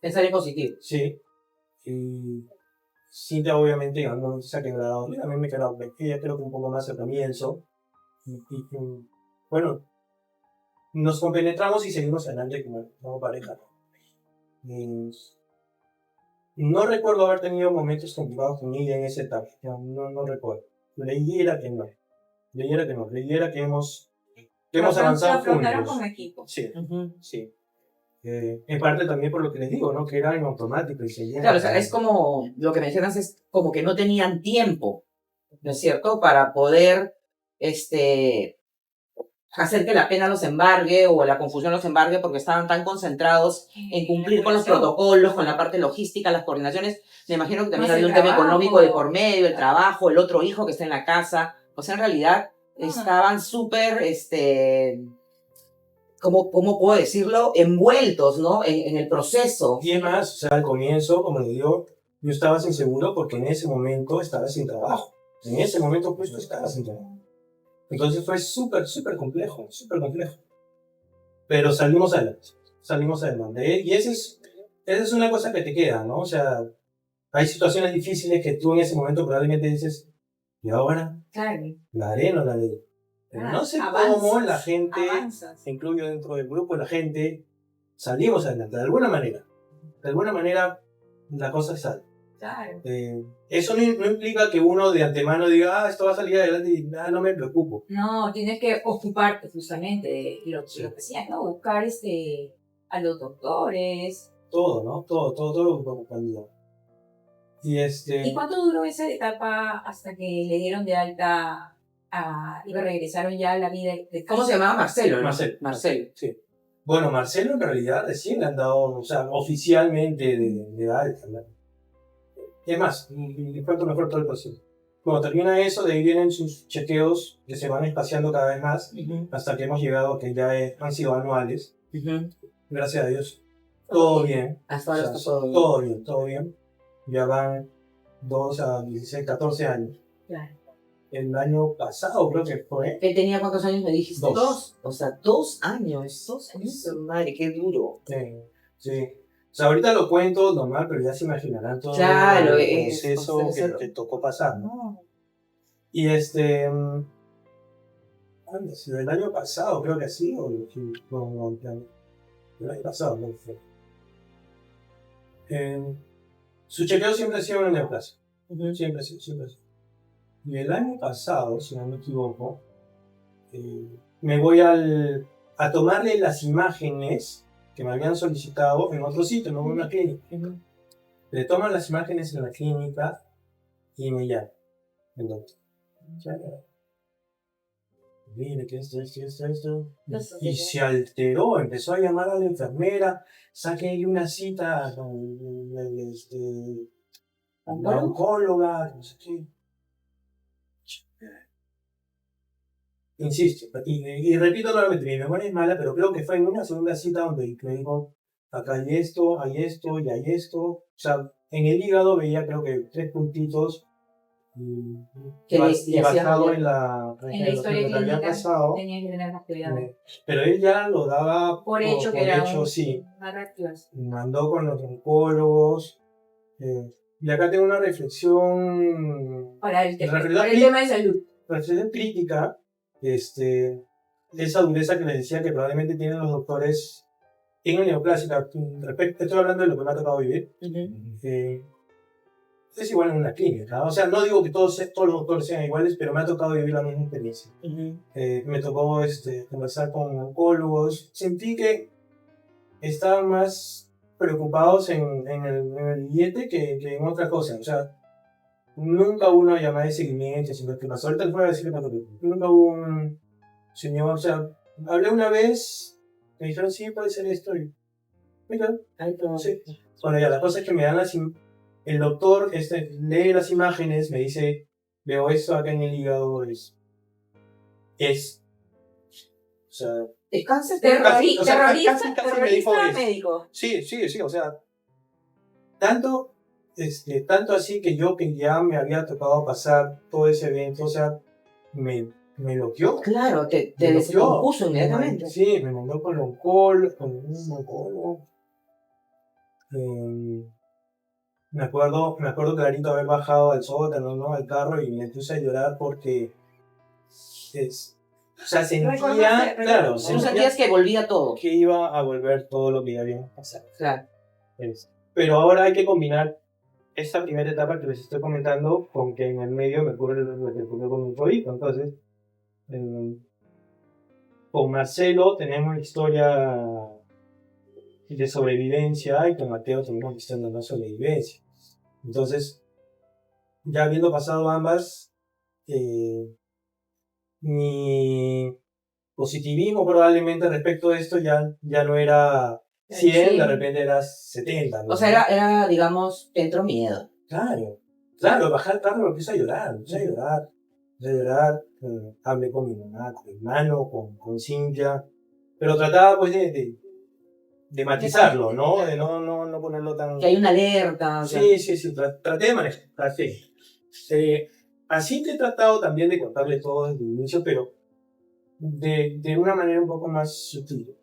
C: Pensar en positivo.
A: Sí. Y Cintia obviamente no se ha quebrado. Yo también me he quedado ella creo que un poco más al comienzo. Y bueno, nos compenetramos y seguimos adelante como pareja. No recuerdo haber tenido momentos complicados con ella en esa etapa. No recuerdo. Leí era que no. creyera que hemos avanzado
B: afrontaron
A: juntos.
B: como equipo.
A: Sí, sí. En parte también por lo que les digo, ¿no? Que era en automático y seguía.
C: Claro, o sea, es como, lo que mencionas es como que no tenían tiempo, ¿no es cierto?, para poder, hacer que la pena los embargue o la confusión los embargue porque estaban tan concentrados en cumplir con los protocolos, con la parte logística, las coordinaciones. Me imagino que también
B: Más el
C: había un tema
B: trabajo.
C: económico de por medio, el trabajo, el otro hijo que está en la casa. O sea, en realidad estaban súper, ¿cómo puedo decirlo? Envueltos, ¿no? En el proceso.
A: Y además, o sea, al comienzo, como le digo, yo estaba inseguro porque en ese momento estaba sin trabajo. En ese momento, pues, tú estabas sin trabajo. Entonces fue súper complejo, súper complejo. Pero salimos adelante. Y esa es una cosa que te queda, ¿no? O sea, hay situaciones difíciles que tú en ese momento probablemente dices, ¿y ahora?
B: Claro.
A: ¿La haré o no la haré? Pero no sé cómo la gente, incluyo dentro del grupo, la gente, salimos adelante, de alguna manera. De alguna manera, la cosa sale.
B: Claro.
A: Eso no implica que uno de antemano diga, esto va a salir adelante y nada, no me preocupo.
B: No, tienes que ocuparte justamente de lo que decías, ¿no? Buscar a los doctores.
A: Todo, ¿no? Todo ocupando.
B: ¿Y cuánto duró esa etapa hasta que le dieron de alta y regresaron ya a la vida de
C: ¿Cómo se llamaba? Marcelo, ¿no?
A: Marcelo, sí. Bueno, Marcelo en realidad recién le han dado, o sea, oficialmente de alta, ¿no? Es más, les cuento mejor todo el proceso. Cuando termina eso, de ahí vienen sus chequeos que se van espaciando cada vez más, hasta que hemos llegado a que ya han sido anuales. Gracias a Dios. Todo bien.
C: Hasta ahora está
A: todo bien. Ya van 2 a 16, 14 años.
B: Claro.
A: El año pasado creo que fue.
C: ¿Él tenía cuántos años me dijiste?
A: 2.
C: O sea, 2 años. 2 años. Madre, qué duro.
A: Sí. O sea, ahorita lo cuento normal, pero ya se imaginarán todo
C: claro,
A: el proceso que tocó pasar, ¿no? Y ¿cuándo? El año pasado creo que sí, o el año pasado, no fue. Su chequeo siempre ha sido en neoplasia. Siempre ha sido. Y el año pasado, si no me equivoco, me voy a tomarle las imágenes que me habían solicitado en otro sitio, no en una clínica. Le toman las imágenes en la clínica y me llaman el doctor. Mire que esto. Y se alteró, empezó a llamar a la enfermera, saqué una cita con la oncóloga, no sé qué. Insisto, y repito nuevamente, mi memoria es mala, pero creo que fue en una segunda cita donde me dijo, acá hay esto, y hay esto. O sea, en el hígado veía creo que 3 puntitos y basado en lo que había pasado.
B: Tenía que tener más cuidado.
A: Pero él ya lo daba
B: por hecho, que era
A: sí.
B: Una reactivación.
A: Mandó con los oncólogos. Y acá tengo una reflexión.
B: Para el tema de salud.
A: Reflexión crítica. Esa dureza que les decía que probablemente tienen los doctores en la neoplásica. Estoy hablando de lo que me ha tocado vivir. Es igual en una clínica, ¿no? O sea, no digo que todos los doctores sean iguales, pero me ha tocado vivir la misma experiencia. Me tocó conversar con oncólogos. Sentí que estaban más preocupados en el billete que en otra cosa. O sea, nunca hubo una llamada de seguimiento, sino que pasó. Ahorita les voy a decir que pasó. Nunca hubo un señor, o sea, hablé una vez, me dijeron, sí, puede ser esto. Y, mira, sí. Bueno, ya, la cosa es que me dan el doctor lee las imágenes, me dice, veo esto acá en el hígado, o sea...
B: ¿Es cáncer? Terrorista médico.
A: Sí, o sea, tanto así que ya me había tocado pasar todo ese evento, o sea, me bloqueó.
C: Claro, te descompuso inmediatamente.
A: Sí, me mandó con un oncólogo. Me acuerdo clarito haber bajado al sótano, ¿no? Al carro y me puse a llorar porque o sea, sentía, claro,
C: tú sentías que volvía todo.
A: Que iba a volver todo lo que ya había pasado.
C: Claro.
A: Pero ahora hay que combinar esta primera etapa que les estoy comentando con que en el medio me ocurre lo que ocurrió con mi hijo. Entonces, Con Marcelo tenemos historia de sobrevivencia y con Mateo tenemos historia de no sobrevivencia. Entonces, ya habiendo pasado ambas, mi positivismo probablemente respecto a esto ya no era 100, de repente era 70. ¿No?
C: O sea, era, digamos, te entró miedo.
A: Claro, bajé al carro, empecé a llorar. Hablé con mi mamá, con mi hermano, con Cintia, pero trataba pues de matizarlo, ¿no? De no ponerlo tan...
C: Que hay una alerta.
A: Sí, traté de manejar, así. Así que he tratado también de contarle todo desde el inicio, pero de una manera un poco más sutil.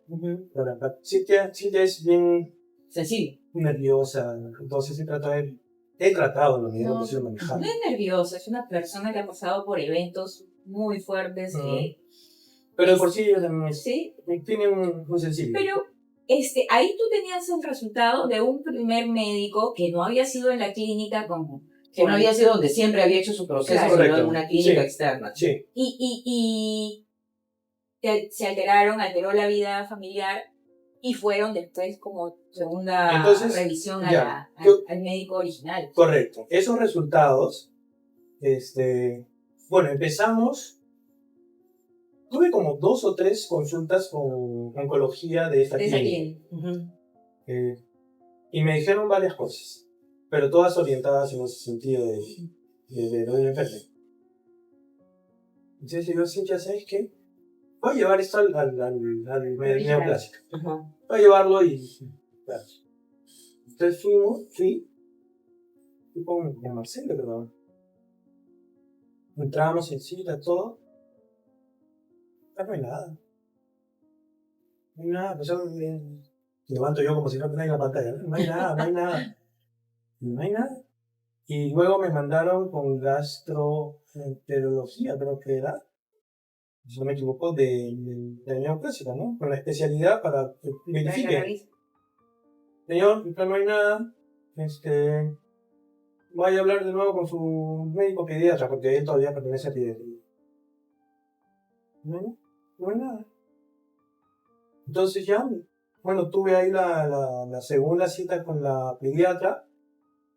A: Cintia es bien
C: sencillo,
A: nerviosa, entonces he tratado en lo mismo que manejar.
B: No es nerviosa, es una persona que ha pasado por eventos muy fuertes.
A: Pero de por sí ella también
B: ¿sí?
A: Tiene un sensible.
B: Pero ahí tú tenías el resultado de un primer médico que no había sido en la clínica
C: que no había sido donde siempre había hecho su proceso, sino en una clínica externa.
A: Sí.
B: Y se alteró la vida familiar y fueron después como segunda revisión al médico original.
A: Correcto. Esos resultados, bueno, empezamos, tuve como 2 o 3 consultas con oncología de esta clínica. Y me dijeron varias cosas, pero todas orientadas en ese sentido de lo enfermo. Entonces yo, Cintia, ¿sabes qué? Voy a llevar esto al neoplásico. Voy a llevarlo y... Claro. Entonces fui con Marcelo, perdón. Entrábamos en cita, todo. No hay nada. No hay nada, pues yo levanto yo como si no tuviera la pantalla. No hay nada. Y luego me mandaron con gastroenterología, creo que era, si no me equivoco, de neoplásica, ¿no? Con la especialidad para que verifique. Señor, no hay nada. Vaya a hablar de nuevo con su médico pediatra, porque él todavía pertenece a pediatría. No hay nada. Entonces ya, bueno, tuve ahí la segunda cita con la pediatra.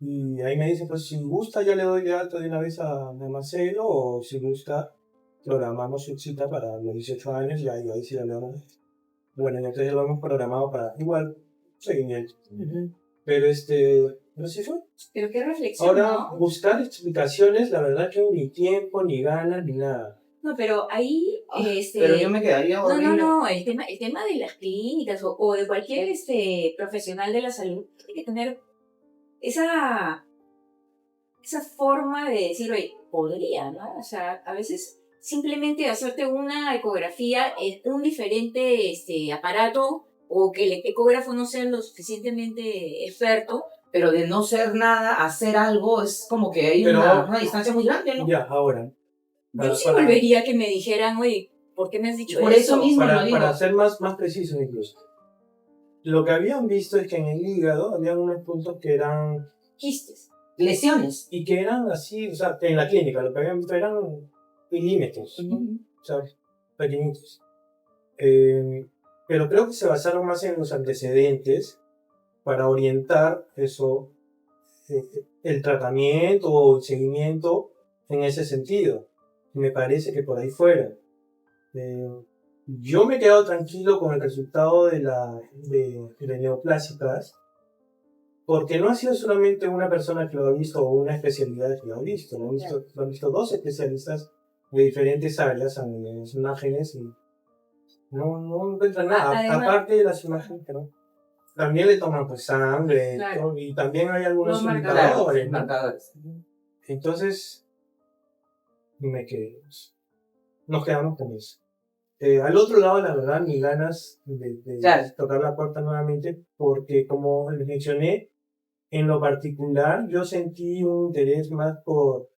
A: Y ahí me dice, pues si gusta ya le doy de alta de una vez a Marcelo, o si gusta programamos su cita para los 18 años y ahí sí le damos. Bueno, entonces lo hemos programado para igual seguimiento. Pero no sé fue.
B: Pero qué reflexión.
A: Ahora, buscar explicaciones, la verdad que ni tiempo, ni ganas, ni nada.
B: No, pero ahí...
C: pero yo me quedaría horrible.
B: No, el tema de las clínicas o de cualquier profesional de la salud tiene que tener esa forma de decir, oye, podría, ¿no? O sea, a veces simplemente hacerte una ecografía en un diferente aparato o que el ecógrafo no sea lo suficientemente experto.
C: Pero de no ser nada, hacer algo, es como que hay una distancia muy grande, ¿no?
A: Ya, ahora.
B: Yo sí volvería a que me dijeran, oye, ¿por qué me has dicho eso?
C: Por eso mismo lo digo.
A: Para ser más preciso incluso. Lo que habían visto es que en el hígado había unos puntos que eran...
B: quistes.
C: Lesiones.
A: Y que eran así, o sea, en la clínica, lo que habían visto eran milímetros, o sea, pequeñitos. Pero creo que se basaron más en los antecedentes para orientar eso, el tratamiento o el seguimiento en ese sentido. Me parece que por ahí fuera. Yo me he quedado tranquilo con el resultado de neoplásicas, porque no ha sido solamente una persona que lo ha visto o una especialidad que lo ha visto. Lo han visto 2 especialistas de diferentes áreas, en las imágenes, y no encuentran nada.
B: Además,
A: aparte de las imágenes, ¿no? También le toman pues sangre,
B: claro.
A: Y también hay algunos
C: marcadores.
A: Entonces, nos quedamos con eso. Al otro lado, la verdad, ni ganas de tocar la puerta nuevamente, porque como les mencioné, en lo particular, yo sentí un interés más por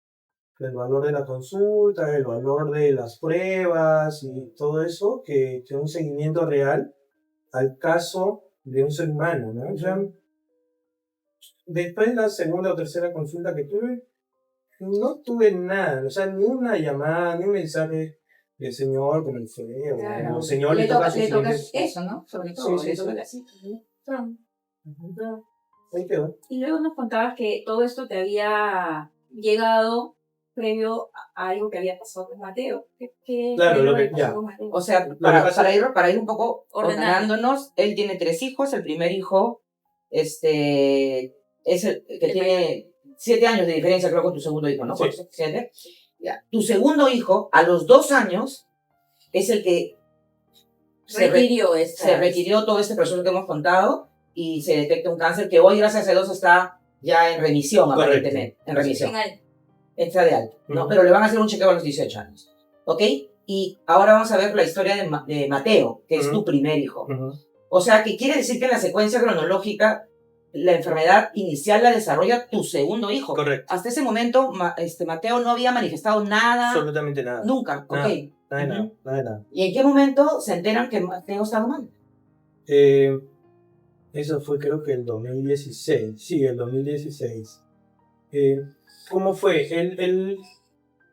A: el valor de la consulta, el valor de las pruebas y todo eso, que un seguimiento real al caso de un ser humano, ¿no? O sea, después de la segunda o tercera consulta que tuve, no tuve nada, o sea, ni una llamada, ni un mensaje el señor, como el fue,
B: Claro.
A: o el señor le toca a sus
B: le toca
A: hijos.
B: eso, ¿no? Sobre todo,
A: Sí,
B: le
A: sí,
B: toca
A: sí.
B: la cita. ¿No?
A: Ahí quedó.
B: Y luego nos contabas que todo esto te había llegado previo a algo que había pasado con Mateo. ¿Qué
A: Claro,
B: fue
A: lo
B: que
A: que-
B: pasó
A: ya.
B: con Mateo?
C: O sea,
A: que
C: para,
A: pasa-
C: para ir un poco
B: Ordenando.
C: ordenándonos, él tiene 3 hijos. El primer hijo es el que
B: El
C: tiene 7 años de diferencia, creo, con tu segundo hijo, ¿no?
A: Sí.
C: 7. Ya. Tu segundo hijo, a los 2 años, es el que se requirió todo este proceso que hemos contado y se detecta un cáncer que hoy, gracias a Dios, está ya en remisión,
A: Correcto.
C: aparentemente. En remisión.
B: Final.
C: Está de alta, ¿no?
A: Ujú.
C: Pero le van a hacer un chequeo a los 18 años. ¿Ok? Y ahora vamos a ver la historia de Mateo, que es
A: Ujú.
C: tu primer hijo.
A: Ujú.
C: O sea, que quiere decir que en la secuencia cronológica, la enfermedad inicial la desarrolla tu segundo hijo.
A: Correcto.
C: Hasta ese momento, Mateo no había manifestado nada.
A: Absolutamente nada.
C: Nunca,
A: Nada.
C: ¿ok?
A: Nada de
C: Ujú.
A: nada. Nada de nada.
C: ¿Y en qué momento se enteran que Mateo estaba mal?
A: Eso fue creo que el 2016. Sí, el 2016. ¿Cómo fue? Él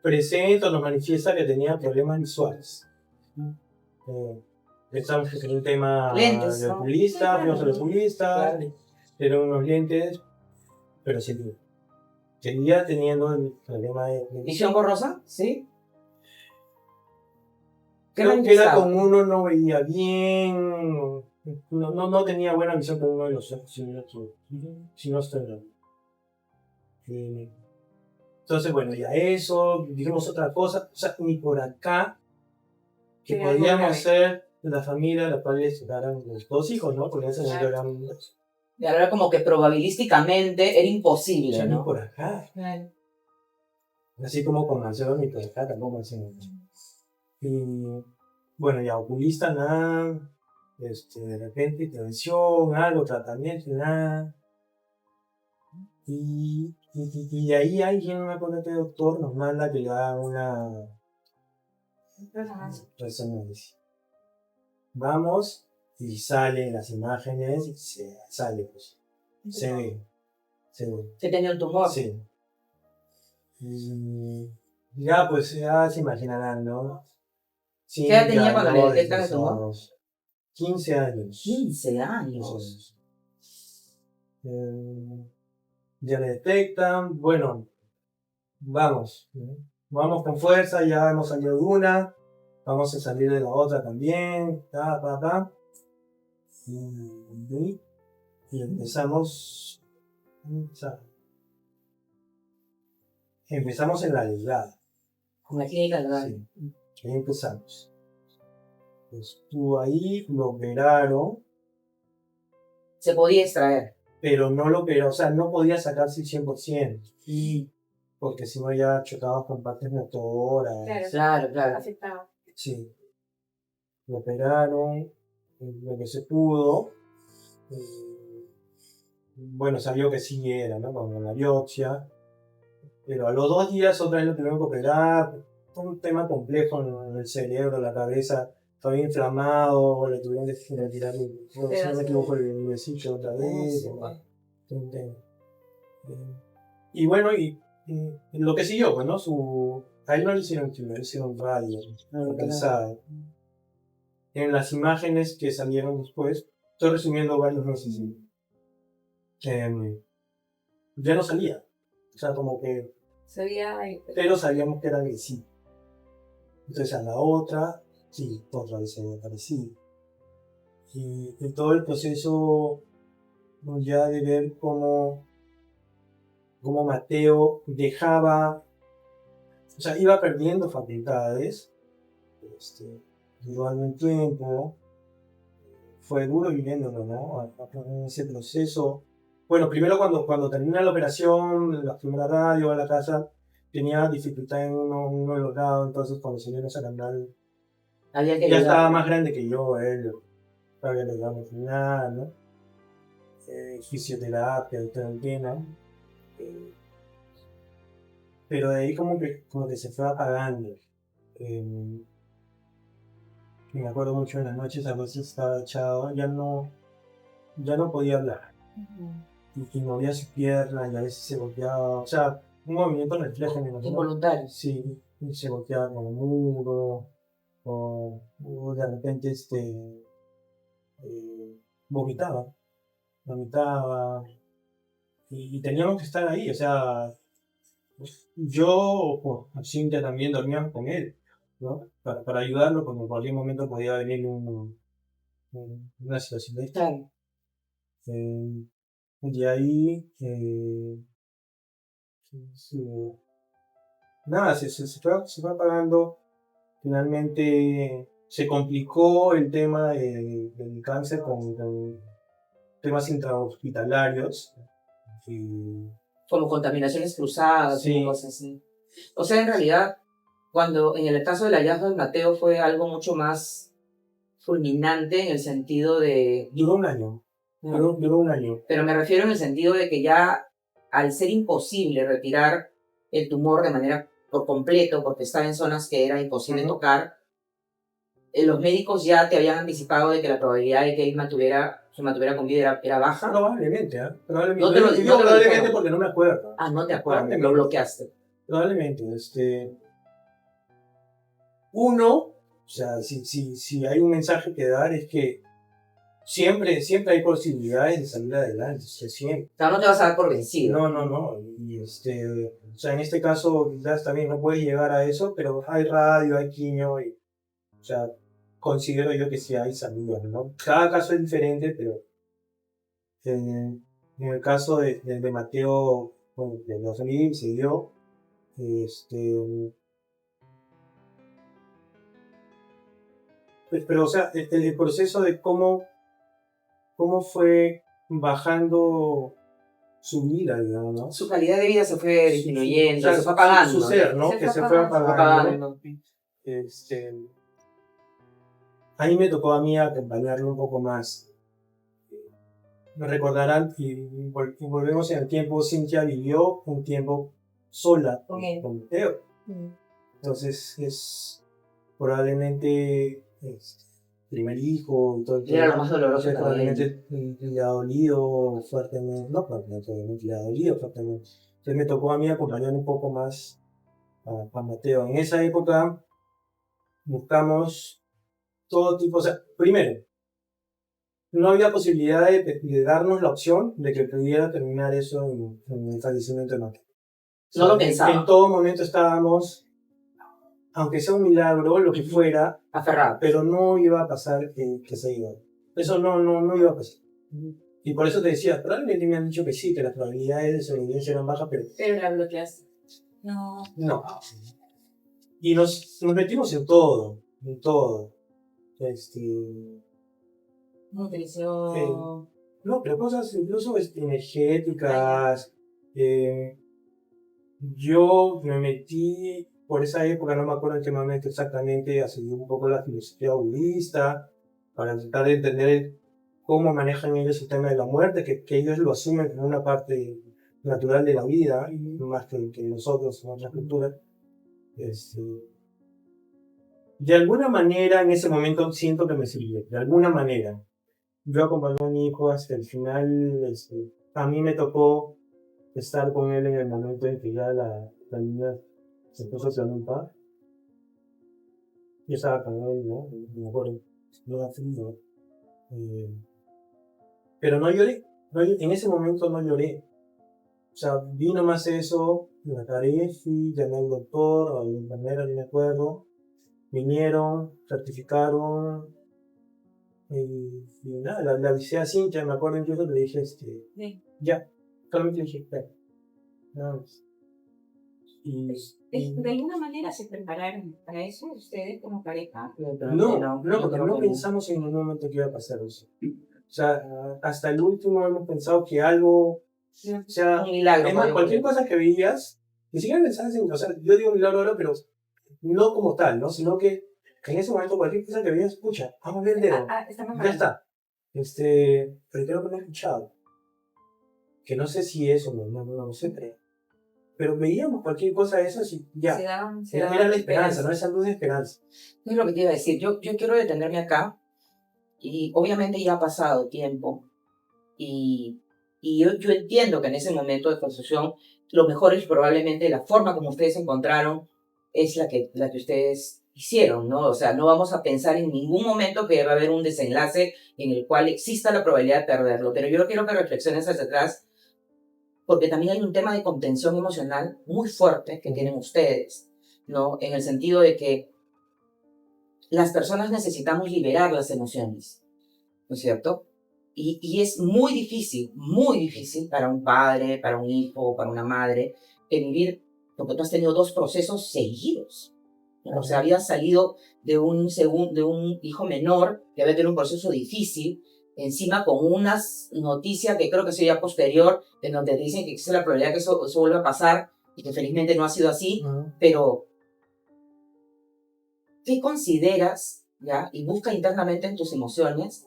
A: presenta o nos manifiesta que tenía problemas visuales. Pensamos que era un tema
C: Lentes,
A: de
C: ¿no?
A: oculista, fuimos al oculista,
C: Claro.
A: eran unos lentes, pero seguía teniendo el problema de
C: ¿Visión borrosa? ¿Sí? ¿Qué
A: creo que era
C: manifestaba?
A: con uno no veía bien, no tenía buena visión con uno de los ojos, si no estoy mal. Entonces, bueno, ya eso, dijimos otra cosa, o sea, ni por acá, que
B: Sí, algo
A: podíamos
B: grave.
A: ser la familia a la cual les llegaran los 2 hijos, ¿no? Porque en ese momento eran, o
C: Y ahora como que probabilísticamente era imposible,
A: sea, ni
C: ¿no?
A: por acá.
C: Claro.
A: Así como con Marcelo ni por acá tampoco hacen mucho. Y bueno, ya oculista nada, de repente intervención, algo, tratamiento, nada. Y de ahí alguien, no me acuerdo qué doctor, nos manda que le haga una resonancia. Vamos y salen las imágenes y sale, pues. Se ve.
C: Que tenía un tumor.
A: Sí. Y ya, pues ya se imaginarán, ¿no? Sí,
C: ¿Qué edad tenía cuando le
A: ganadores
C: detectan el
A: que
C: tumor?
A: somos. 15 años.
C: 15 años.
A: Ya le detectan, bueno, vamos, ¿no? Vamos con fuerza, ya hemos salido de una, vamos a salir de la otra también, y empezamos, o sea, empezamos en la delgada,
C: Con la clínica, ¿verdad?
A: sí, ahí empezamos. Estuvo ahí, lo operaron,
C: Se podía extraer.
A: pero no lo operó, o sea, no podía sacarse el 100%, y porque si no ya chocaba con partes motoras.
C: Claro.
B: Afectado.
A: Sí, lo operaron, lo que se pudo. Bueno, salió que sí era, ¿no? Con la biopsia. Pero a los 2 días otra vez lo tuvieron que operar. Fue un tema complejo en el cerebro, la cabeza. Estaba inflamado, le tuvieron que retirar, si no me equivoco, el huesito otra vez. Un tema. Y bueno, y lo que siguió, pues, ¿no? A él no le hicieron quimio, le hicieron radio, pensado. En las imágenes que salieron después, estoy resumiendo varios meses, ya no salía. O sea, como que, pero sabíamos que era agresivo. Entonces a la otra, sí, otra vez había aparecido. Y todo el proceso ya de ver cómo Mateo dejaba, o sea, iba perdiendo facultades, durante un tiempo. Fue duro viviéndolo, ¿no? En ese proceso. Bueno, primero cuando termina la operación, la primera radio a la casa, tenía dificultad en uno de los lados, entonces cuando se vino a Sarandal,
C: Había que
A: ya
C: ayudar.
A: estaba más grande que yo, él todavía le daba nada, ¿no? Fisioterapia y todo el tema. Pero de ahí como que se fue apagando. Me acuerdo mucho en las noches, a veces estaba echado, ya no podía hablar. Y movía su pierna y a veces se golpeaba, o sea, un movimiento reflejo, me imagino.
C: Involuntario.
A: Sí, y se golpeaba con el muro. o de repente vomitaba, vomitaba, y teníamos que estar ahí, o sea, yo o Cintia también dormíamos con él, ¿no? Para ayudarlo cuando en cualquier momento podía venir una situación de esta.
C: Claro.
A: De ahí, nada, se fue apagando. Finalmente se complicó el tema del cáncer con temas intrahospitalarios. Y,
C: Como contaminaciones cruzadas y
A: sí,
C: cosas así. O sea, en realidad, cuando en el caso del hallazgo de Mateo fue algo mucho más fulminante en el sentido de...
A: duró un año. Duró un año.
C: Pero me refiero en el sentido de que ya al ser imposible retirar el tumor de manera por completo, porque estaba en zonas que era imposible tocar, los médicos ya te habían anticipado de que la probabilidad de que él se mantuviera con vida era baja.
A: Probablemente, ¿eh? Probablemente.
C: No te lo digo
A: probablemente porque no me acuerdo.
C: Ah, no te acuerdas, lo bloqueaste.
A: Probablemente, uno, o sea, si hay un mensaje que dar es que siempre hay posibilidades de salir adelante, o sea, siempre.
C: O sea, no te vas a dar por vencido.
A: No. Y o sea, en este caso, quizás también no puedes llegar a eso, pero hay radio, hay quimio, y, o sea, considero yo que sí hay salidas, ¿no? Cada caso es diferente, pero en el caso de Mateo, bueno, de los amigos se dio, pero o sea, el proceso de cómo fue bajando su vida, digamos, ¿no?
C: Su calidad de vida se fue disminuyendo,
A: Claro,
C: se fue apagando.
A: Su ser, ¿no? Que se fue apagando. A mí me tocó a mí acompañarlo un poco más. Me recordarán, y volvemos en el tiempo, Cintia vivió un tiempo sola con Mateo. Entonces es probablemente primer hijo, entonces
C: era lo más doloroso
A: probablemente le ha dolido fuertemente, no probablemente le ha dolido fuertemente. Entonces me tocó a mí acompañar un poco más a Mateo. En esa época buscamos todo tipo, o sea, primero, no había posibilidad de darnos la opción de que pudiera terminar eso en el fallecimiento de Mateo.
C: No lo pensaba.
A: En todo momento estábamos, aunque sea un milagro, lo que fuera,
C: aferrado,
A: pero no iba a pasar que se iba. Eso no iba a pasar. Y por eso te decía, probablemente me han dicho que sí, que las probabilidades de sobrevivencia eran bajas, pero...
B: Pero la bloqueaste. No.
A: Y nos metimos en todo.
B: Nutrición.
A: No, pero cosas incluso energéticas. Yo me metí por esa época, no me acuerdo en qué momento exactamente, a seguir un poco la filosofía budista, para tratar de entender cómo manejan ellos el tema de la muerte, que ellos lo asumen como una parte natural de la vida, más que nosotros en otras culturas. De alguna manera, en ese momento siento que me sirvió, de alguna manera. Yo acompañé a mi hijo hasta el final, a mí me tocó estar con él en el momento en que ya la niña se puso hacia un par. Yo estaba con él, ¿no? Mejor no da frío. Pero no lloré. En ese momento no lloré. O sea, vi nomás eso, me aclaré, fui, llamé al doctor, a la enfermera, no me acuerdo. Vinieron, certificaron. Y nada, la avisé a Cintia, me acuerdo incluso, le dije, ya, solamente le dije, espera. Nada más.
B: ¿De alguna manera se prepararon para eso ustedes como pareja?
A: No, porque no pensamos en ningún momento que iba a pasar eso. O sea, hasta el último hemos pensado que algo, o sea,
C: un milagro.
A: Es más, cualquier cosa que veías, ni siquiera pensabas en, o sea, yo digo milagro ahora, pero no como tal, ¿no? Sino que en ese momento cualquier cosa que veías, escucha, vamos a ver el dedo, ya está. Pero creo que no he escuchado. Que no sé si eso, no sé, pero veíamos cualquier cosa de esas y ya. Era la esperanza, ¿no? Esa luz de esperanza.
C: Es lo que te iba a decir. Yo quiero detenerme acá. Y obviamente ya ha pasado tiempo. Y yo entiendo que en ese momento de construcción, lo mejor es probablemente la forma como ustedes se encontraron es la que ustedes hicieron, ¿no? O sea, no vamos a pensar en ningún momento que va a haber un desenlace en el cual exista la probabilidad de perderlo. Pero yo quiero que reflexiones hacia atrás, porque también hay un tema de contención emocional muy fuerte que tienen ustedes, ¿no? En el sentido de que las personas necesitamos liberar las emociones, ¿no es cierto? Y es muy difícil para un padre, para un hijo, para una madre, vivir, porque tú has tenido 2 procesos seguidos. ¿No? O sea, habías salido de un hijo menor que había tenido un proceso difícil, encima con unas noticias que creo que sería posterior, en donde te dicen que existe la probabilidad que eso vuelva a pasar, y que felizmente no ha sido así, pero ¿qué consideras, ya? Y busca internamente en tus emociones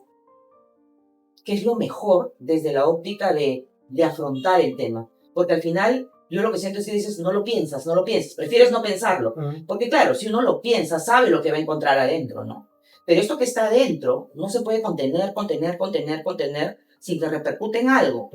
C: qué es lo mejor desde la óptica de afrontar el tema. Porque al final, yo lo que siento es que dices, no lo piensas, prefieres no pensarlo. Porque claro, si uno lo piensa, sabe lo que va a encontrar adentro, ¿no? Pero esto que está adentro no se puede contener sin que repercute en algo.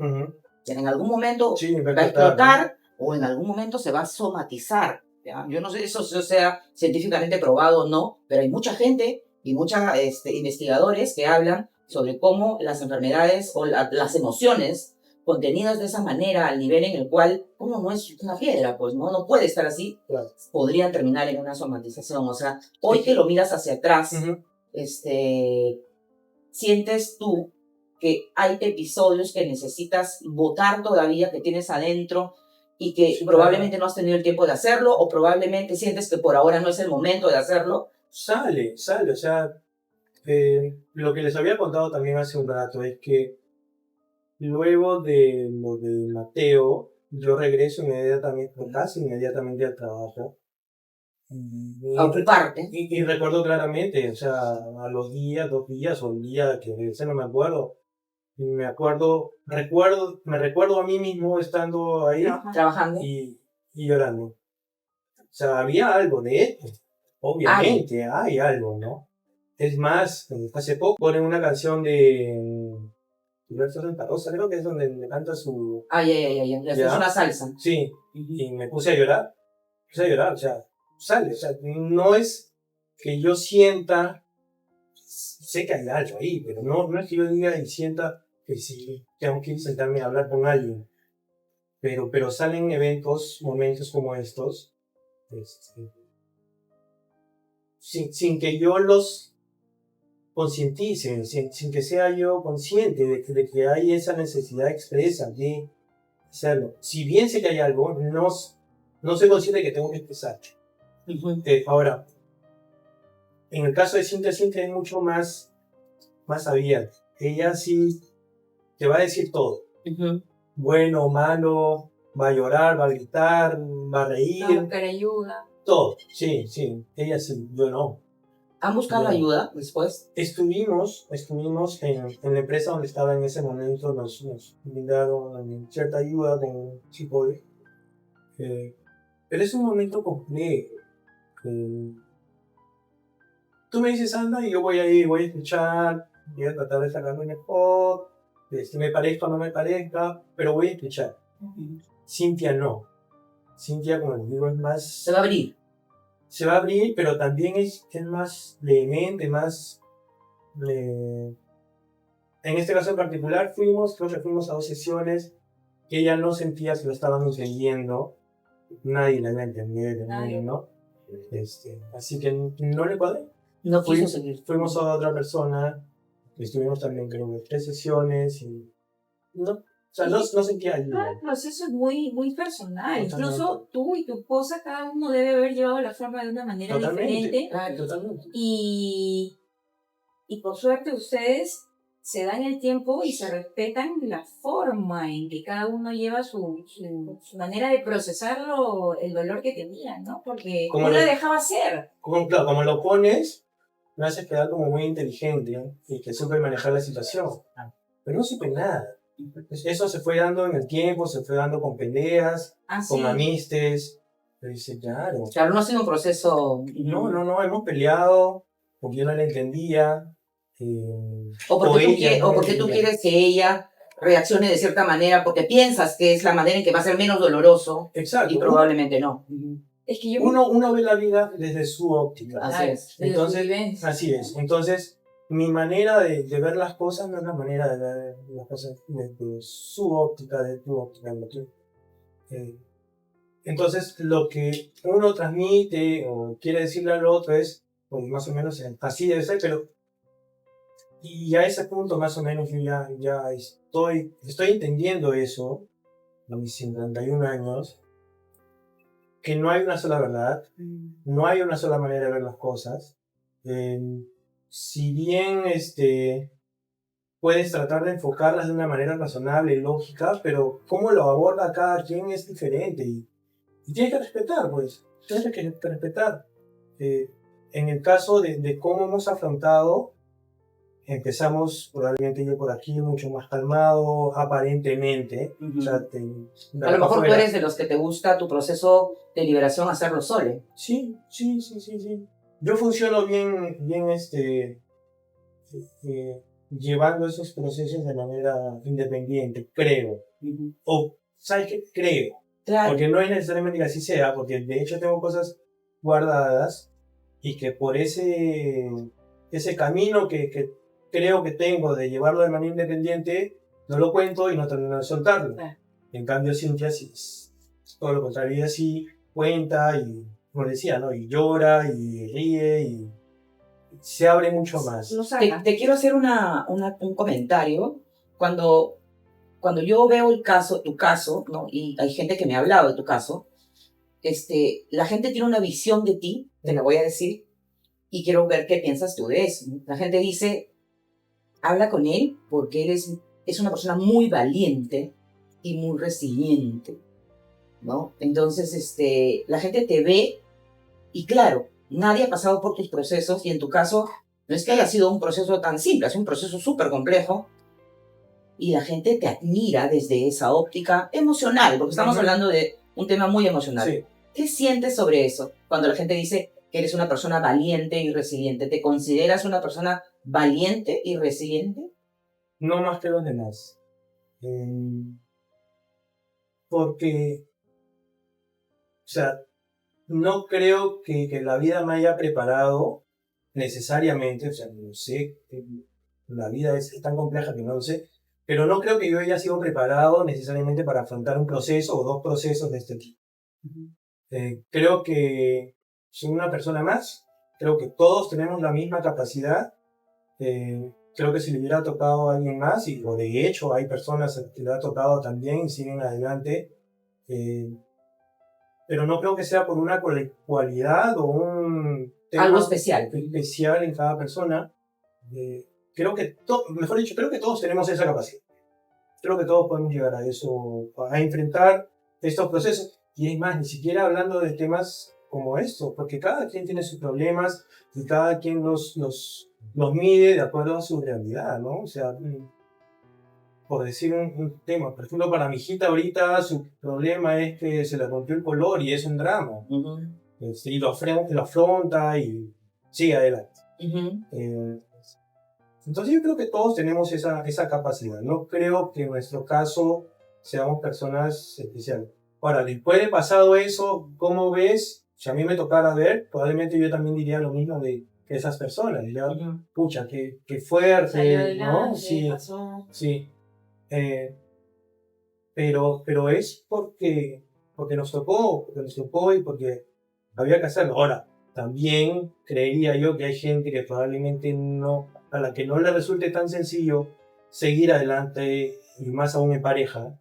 C: Que en algún momento va a explotar, ¿no? O en algún momento se va a somatizar. ¿Ya? Yo no sé si eso sea científicamente probado o no, pero hay mucha gente y muchos investigadores que hablan sobre cómo las enfermedades o las emociones contenidas de esa manera, al nivel en el cual uno no es una piedra, pues no puede estar así, claro, podrían terminar en una somatización. O sea, hoy que lo miras hacia atrás, sientes tú que hay episodios que necesitas botar todavía, que tienes adentro, y que probablemente no has tenido el tiempo de hacerlo, o probablemente sientes que por ahora no es el momento de hacerlo.
A: Sale, o sea, lo que les había contado también hace un rato es que luego de lo de Mateo, yo regreso casi inmediatamente al trabajo.
C: A ocuparte.
A: Y recuerdo claramente, o sea, a los 2 días o el día que regresé, no me acuerdo. Y me recuerdo a mí mismo estando ahí
C: trabajando
A: y llorando. O sea, había algo de esto. Obviamente hay algo, ¿no? Es más, hace poco ponen una canción de Gilberto Santa Rosa, creo que es donde le canta su...
C: Es una salsa.
A: Sí, y me puse a llorar, o sea, sale, o sea, no es que yo sienta, sé que hay algo ahí, pero no es que yo diga y sienta que sí, tengo que ir sentarme a hablar con alguien, pero salen momentos como estos, sin que yo los concientice, sin que sea yo consciente de que hay esa necesidad expresa de hacerlo. Si bien sé que hay algo, no soy consciente de que tengo que expresar. Ahora, en el caso de Cintia es mucho más abierta. Ella sí te va a decir todo. Bueno, malo, va a llorar, va a gritar, va a reír.
B: Va a buscar ayuda.
A: Todo, sí. Ella sí, yo no.
C: ¿Han buscado ayuda después?
A: Estuvimos en la empresa donde estaba en ese momento, nos brindaron cierta ayuda con psicólogos. Pero es un momento complejo. Tú me dices, anda, y yo voy a ir, voy a escuchar, voy a tratar de sacarme un spot, me parezca o no me parezca, pero voy a escuchar. Cintia no. Cintia, como les digo, es más...
C: Se va a abrir,
A: pero también es más vehemente, más... En este caso en particular, creo que fuimos a 2 sesiones que ella no sentía que lo estaban entendiendo. Nadie la iba a entender, ¿no? Así que no le cuadré.
C: No quiso seguir.
A: Fuimos a otra persona, estuvimos también creo que 3 sesiones y... No. O sea, no sentía ayuda.
B: El proceso es muy, muy personal. Incluso tú y tu esposa, cada uno debe haber llevado la forma de una manera diferente.
A: Totalmente.
B: Y por suerte ustedes se dan el tiempo y se respetan la forma en que cada uno lleva su manera de procesarlo, el dolor que tenía, ¿no? Porque no la dejaba hacer.
A: Como lo pones, me haces quedar como muy inteligente y que supe manejar la situación. Pero no supe nada. Eso se fue dando en el tiempo, se fue dando con peleas, con amistes. Pero dice, claro.
C: Claro, no ha sido un proceso...
A: No, hemos peleado porque yo no la entendía.
C: O porque tú quieres que ella reaccione de cierta manera porque piensas que es la manera en que va a ser menos doloroso.
A: Exacto.
C: Y probablemente no.
B: Es que yo
A: uno ve la vida desde su óptica.
C: Así es.
A: Entonces, así es. Entonces, mi manera de ver las cosas no es la manera de ver las cosas de su óptica, de tu óptica. Entonces, lo que uno transmite o quiere decirle al otro es, pues más o menos, así debe ser, pero y a ese punto más o menos yo ya estoy entendiendo eso, a mis 51 años, que no hay una sola verdad, no hay una sola manera de ver las cosas. Eh, si bien puedes tratar de enfocarlas de una manera razonable y lógica, pero cómo lo aborda cada quien es diferente y tienes que respetar, pues, tienes que respetar. En el caso de cómo hemos afrontado, empezamos probablemente yo por aquí mucho más calmado, aparentemente.
C: Uh-huh.
A: O sea,
C: a lo mejor tú eres de los que te gusta tu proceso de liberación hacerlo solo.
A: Sí. Yo funciono bien llevando esos procesos de manera independiente, creo.
C: Uh-huh.
A: O, ¿sabes qué? Creo. Claro. Porque no es necesariamente que así sea, porque de hecho tengo cosas guardadas y que por ese camino que creo que tengo de llevarlo de manera independiente, no lo cuento y no termino de soltarlo. En cambio, Cintia sí, todo lo contrario, ella sí cuenta y, como decía, ¿no? Y llora y ríe y se abre mucho más.
C: Te quiero hacer un comentario. Cuando yo veo tu caso, ¿no? Y hay gente que me ha hablado de tu caso, la gente tiene una visión de ti, te la voy a decir, y quiero ver qué piensas tú de eso. La gente dice, habla con él porque él es una persona muy valiente y muy resiliente, ¿no? Entonces, la gente te ve y claro, nadie ha pasado por tus procesos y en tu caso no es que haya sido un proceso tan simple, es un proceso súper complejo y la gente te admira desde esa óptica emocional, porque estamos hablando de un tema muy emocional.
A: Sí.
C: ¿Qué sientes sobre eso cuando la gente dice que eres una persona valiente y resiliente? ¿Te consideras una persona valiente y resiliente?
A: No más que los demás. Porque, o sea, no creo que la vida me haya preparado necesariamente, o sea, no sé, la vida es tan compleja que no lo sé, pero no creo que yo haya sido preparado necesariamente para afrontar un proceso o dos procesos de este tipo. Creo que soy una persona más, creo que todos tenemos la misma capacidad, creo que si le hubiera tocado a alguien más, o de hecho hay personas que le ha tocado también y siguen adelante, pero no creo que sea por una cualidad o un tema
C: algo especial
A: en cada persona. Creo que, mejor dicho, creo que todos tenemos esa capacidad. Creo que todos podemos llegar a eso, a enfrentar estos procesos. Y es más, ni siquiera hablando de temas como esto, porque cada quien tiene sus problemas y cada quien los mide de acuerdo a su realidad, ¿no? O sea, por decir un tema, por ejemplo, para mi hijita ahorita su problema es que se le rompió el color y es un drama.
C: Uh-huh.
A: Y lo afronta y sigue adelante.
C: Uh-huh.
A: Entonces yo creo que todos tenemos esa capacidad. No creo que en nuestro caso seamos personas especiales. Ahora, después de pasado eso, ¿cómo ves? Si a mí me tocara ver, probablemente yo también diría lo mismo que esas personas. Diría, pucha, qué fuerte, ¿no? Sí,
B: pasó.
A: Sí. Pero es porque nos tocó y porque había que hacerlo. Ahora, también creería yo que hay gente que probablemente a la que no le resulte tan sencillo seguir adelante, y más aún en pareja.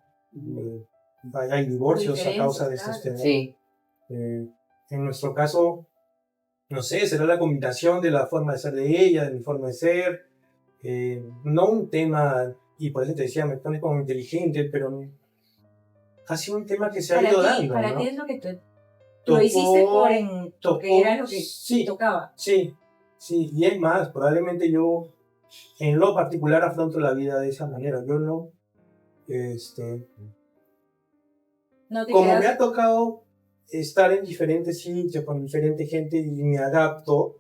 A: Hay divorcios a causa de estos temas.
C: Sí.
A: En nuestro caso, no sé, será la combinación de la forma de ser de ella, de mi forma de ser. No un tema, y por eso te decía, me pones como inteligente, pero ha sido un tema que se ha ido dando.
B: Para
A: ¿no?
B: ti es lo que lo hiciste porque era lo que tocaba.
A: Sí, y es más, probablemente yo en lo particular afronto la vida de esa manera. Yo no, como me ha tocado estar en diferentes sitios con diferente gente y me adapto,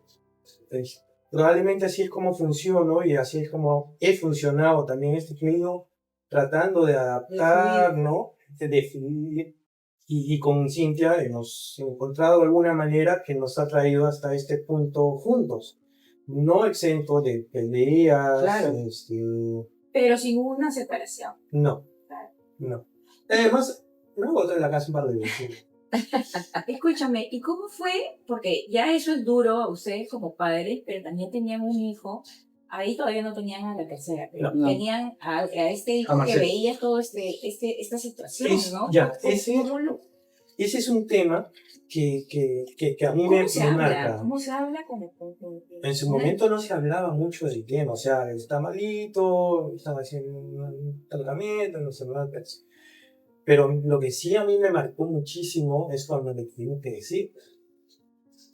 A: probablemente así es como funciono y así es como he funcionado también he ido tratando de adaptar, ¿no? De fluir. y con Cintia hemos encontrado alguna manera que nos ha traído hasta este punto juntos. No exento de peleas,
C: Claro.
B: Pero sin una separación.
A: No,
B: Claro.
A: no. Además, me botó en la casa un par de veces.
B: Escúchame, ¿y cómo fue? Porque ya eso es duro a ustedes como padres, pero también tenían un hijo. Ahí todavía no tenían a la tercera, pero
C: No.
B: tenían a este hijo
A: A
B: que
A: Marcelo.
B: veía todo esta situación, ¿no?
A: Ya,
B: ¿Cómo
A: ese es un tema que a mí me
B: se habla?
A: marca.
B: ¿Cómo se habla con
A: En su momento no se hablaba mucho del tema, o sea, está malito, estaba haciendo un tratamiento, no sé nada. Pero lo que sí a mí me marcó muchísimo es cuando le tuvimos que decir.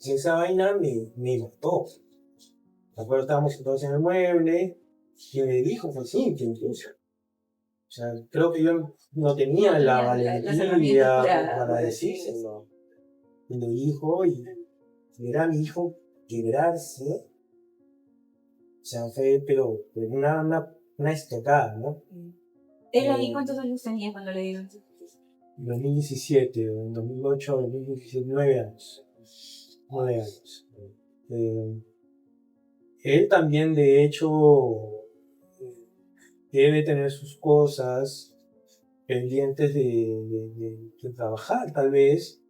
A: Esa vaina me mató. Me acuerdo, estábamos sentados en el mueble y me dijo, fue Cintia incluso. O sea, creo que yo no tenía la valentía para decírselo. Y lo dijo, y era mi hijo quebrarse. O sea, fue, pero una estocada, ¿no?
B: ¿Él ahí cuántos años tenía cuando le dieron?
A: 2017, en 2008, 2017, 9 años. 9 años. Él también, de hecho, debe tener sus cosas pendientes de trabajar, tal vez.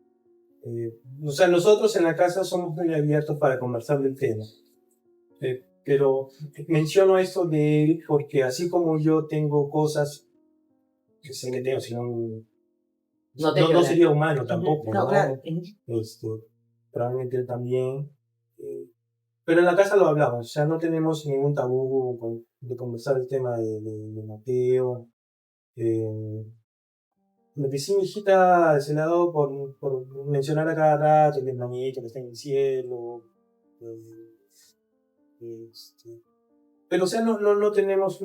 A: O sea, nosotros en la casa somos muy abiertos para conversar del tema. Pero menciono esto de él porque así como yo tengo cosas que sé que tengo, si no, no sería humano tampoco,
C: No,
A: ¿no?
C: claro.
A: Probablemente él también. Pero en la casa lo hablamos, o sea, no tenemos ningún tabú de conversar el tema de Mateo. Lo que sí, mi hijita se le ha dado por mencionar a cada rato que es manito, que está en el cielo. Pero, o sea, no tenemos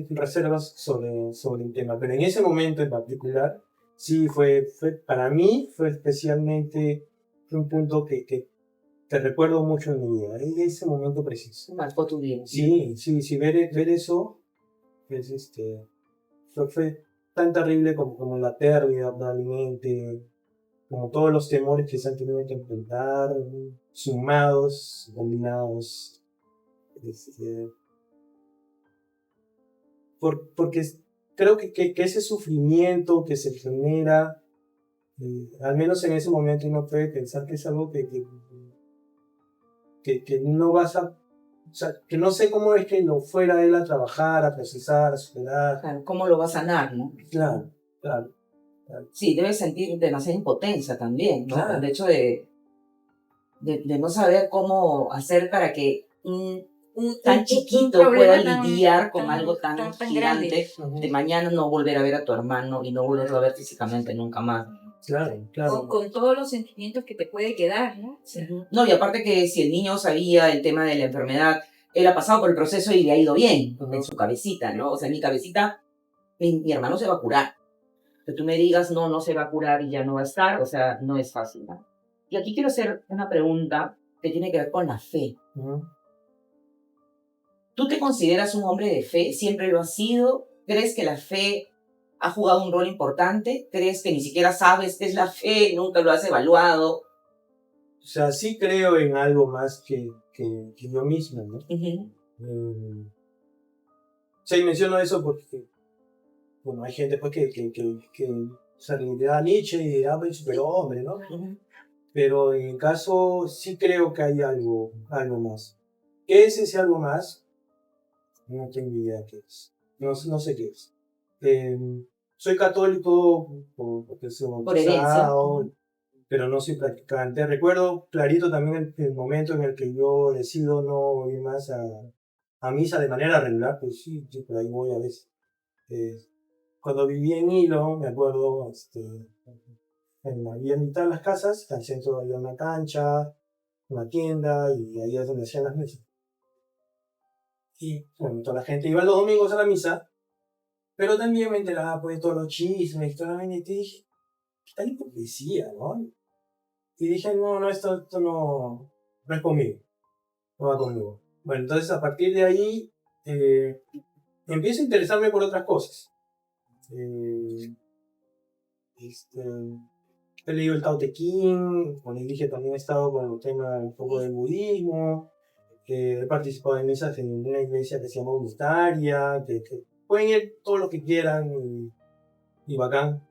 A: reservas sobre el tema. Pero en ese momento en particular, sí para mí fue especialmente un punto que te recuerdo mucho en mi vida, en ese momento preciso.
C: Marcó tu vida.
A: Sí, ver eso fue tan terrible como la pérdida probablemente, como todos los temores que se han tenido que enfrentar, sumados, combinados. Porque creo que ese sufrimiento que se genera, al menos en ese momento uno puede pensar que es algo que no vas a, o sea, que no sé cómo es que lo fuera él a trabajar, a procesar, a superar.
C: Claro, ¿cómo lo va a sanar, no?
A: Claro.
C: Sí, debes sentir demasiada impotencia también, ¿no?
A: Claro.
C: El hecho de no saber cómo hacer para que tan chiquito pueda lidiar con algo tan gigante,
B: grande.
C: de mañana no volver a ver a tu hermano y no volverlo a ver físicamente nunca más.
A: Claro.
B: Con todos los sentimientos que te puede quedar, ¿no? O sea,
C: No, y aparte que si el niño sabía el tema de la enfermedad, él ha pasado por el proceso y le ha ido bien en su cabecita, ¿no? O sea, en mi cabecita, mi hermano se va a curar. Que tú me digas, no se va a curar y ya no va a estar, o sea, no es fácil, ¿no? Y aquí quiero hacer una pregunta que tiene que ver con la fe. ¿Tú te consideras un hombre de fe? ¿Siempre lo has sido? ¿Crees que la fe ha jugado un rol importante? ¿Crees que ni siquiera sabes qué es la fe? ¿Nunca lo has evaluado?
A: O sea, sí creo en algo más que yo mismo, ¿no? O sea, y menciono eso porque, bueno, hay gente pues o sea, le da Nietzsche y habla de superhombre, ¿no? Pero en el caso sí creo que hay algo más. ¿Qué es ese algo más? No tengo idea qué es. No sé qué es. Soy católico porque soy bautizado, pero no soy practicante. Recuerdo clarito también el momento en el que yo decido no ir más a misa de manera regular, pues sí, por ahí voy a veces. Cuando viví en Hilo, me acuerdo, había en mitad de las casas, al centro había una cancha, una tienda, y ahí es donde hacían las mesas. Y bueno, toda la gente iba los domingos a la misa, pero también me enteraba pues de todos los chismes, toda la vaina, y te dije, ¿qué tal hipocresía, no? Y dije, no, esto no es conmigo, no va conmigo. Bueno, entonces a partir de ahí empiezo a interesarme por otras cosas. he leído el Tao Te Ching, como les dije, también he estado con el tema un poco del budismo, he participado en mesas en una iglesia que se llama Unitaria, que pueden ir todo lo que quieran y bacán.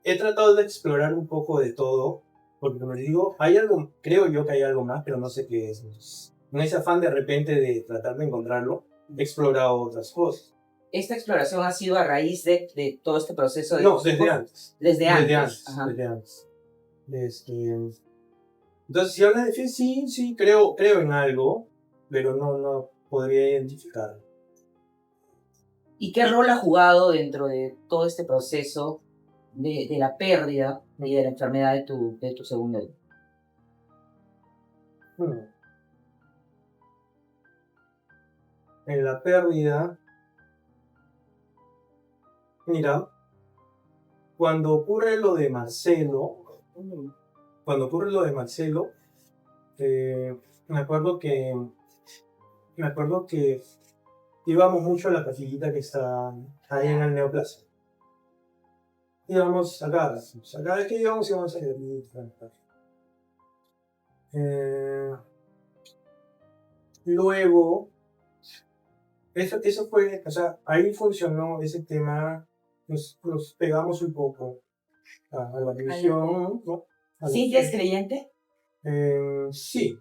A: He tratado de explorar un poco de todo, porque como les digo, hay algo, creo yo que hay algo más, pero no sé qué es. Entonces, en ese afán de repente de tratar de encontrarlo, he explorado otras cosas.
C: ¿Esta exploración ha sido a raíz de todo este proceso?
A: No, desde antes.
C: Desde antes.
A: Desde antes. Entonces, si hablas de fe, sí, creo en algo, pero no podría identificarlo.
C: ¿Y qué rol ha jugado dentro de todo este proceso de la pérdida y de la enfermedad de tu segundo hijo?
A: En la pérdida, mira, cuando ocurre lo de Marcelo, me acuerdo que íbamos mucho a la capillita que está ahí en el Neoplaza. Íbamos acá vez que íbamos a ir. Luego, eso fue, o sea, ahí funcionó ese tema, nos pegamos un poco a la religión, ¿no?
C: ¿Sí ya es creyente?
A: Sí.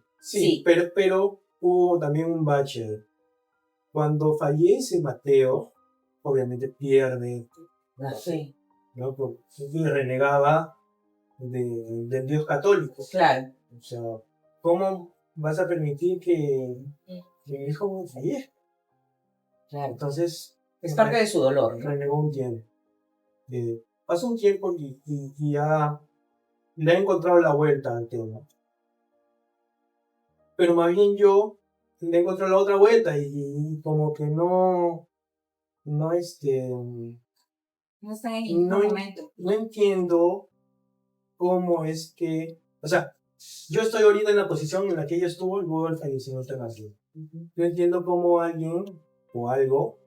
A: Pero hubo también un bache. Cuando fallece Mateo, obviamente pierde
C: La fe.
A: ¿no? Porque renegaba del Dios católico.
C: Claro.
A: O sea, ¿cómo vas a permitir que mi hijo fallezca?
C: Claro.
A: Entonces,
C: es parte de su dolor, ¿no?
A: Renegó un tiempo. Pasó un tiempo y ya le ha encontrado la vuelta al tema. Pero más bien yo le he encontrado la otra vuelta y como que no
B: está en el momento.
A: No entiendo cómo es que, o sea, yo estoy ahorita en la posición en la que ella estuvo luego del fallecimiento de Marcelo. No entiendo cómo alguien o algo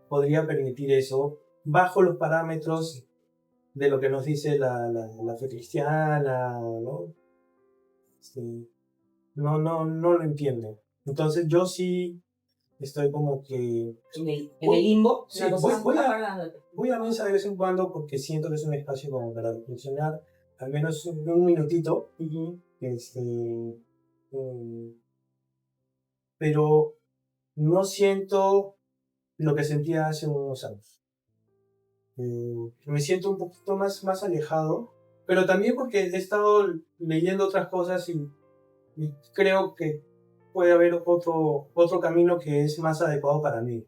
A: podría permitir eso bajo los parámetros de lo que nos dice la fe cristiana, ¿no? No lo entiendo. Entonces yo sí estoy como que...
C: ¿En el limbo?
A: Sí, voy a misa de vez en cuando porque siento que es un espacio como para reflexionar, al menos un minutito. Pero no siento lo que sentía hace unos años. Me siento un poquito más alejado, pero también porque he estado leyendo otras cosas y creo que puede haber otro camino que es más adecuado para mí.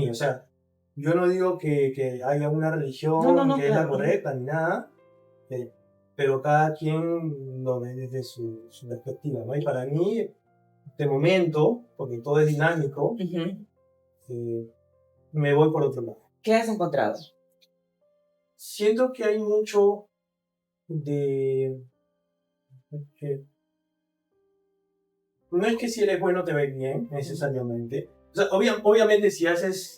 A: O sea, yo no digo que haya una religión que es la correcta ni nada, pero cada quien lo ve desde su perspectiva, ¿no? Y para mí, de momento, porque todo es dinámico, me voy por otro lado.
C: ¿Qué has encontrado?
A: Siento que hay mucho de... No es que si eres bueno te va a ir bien, necesariamente. O sea, obviamente si eres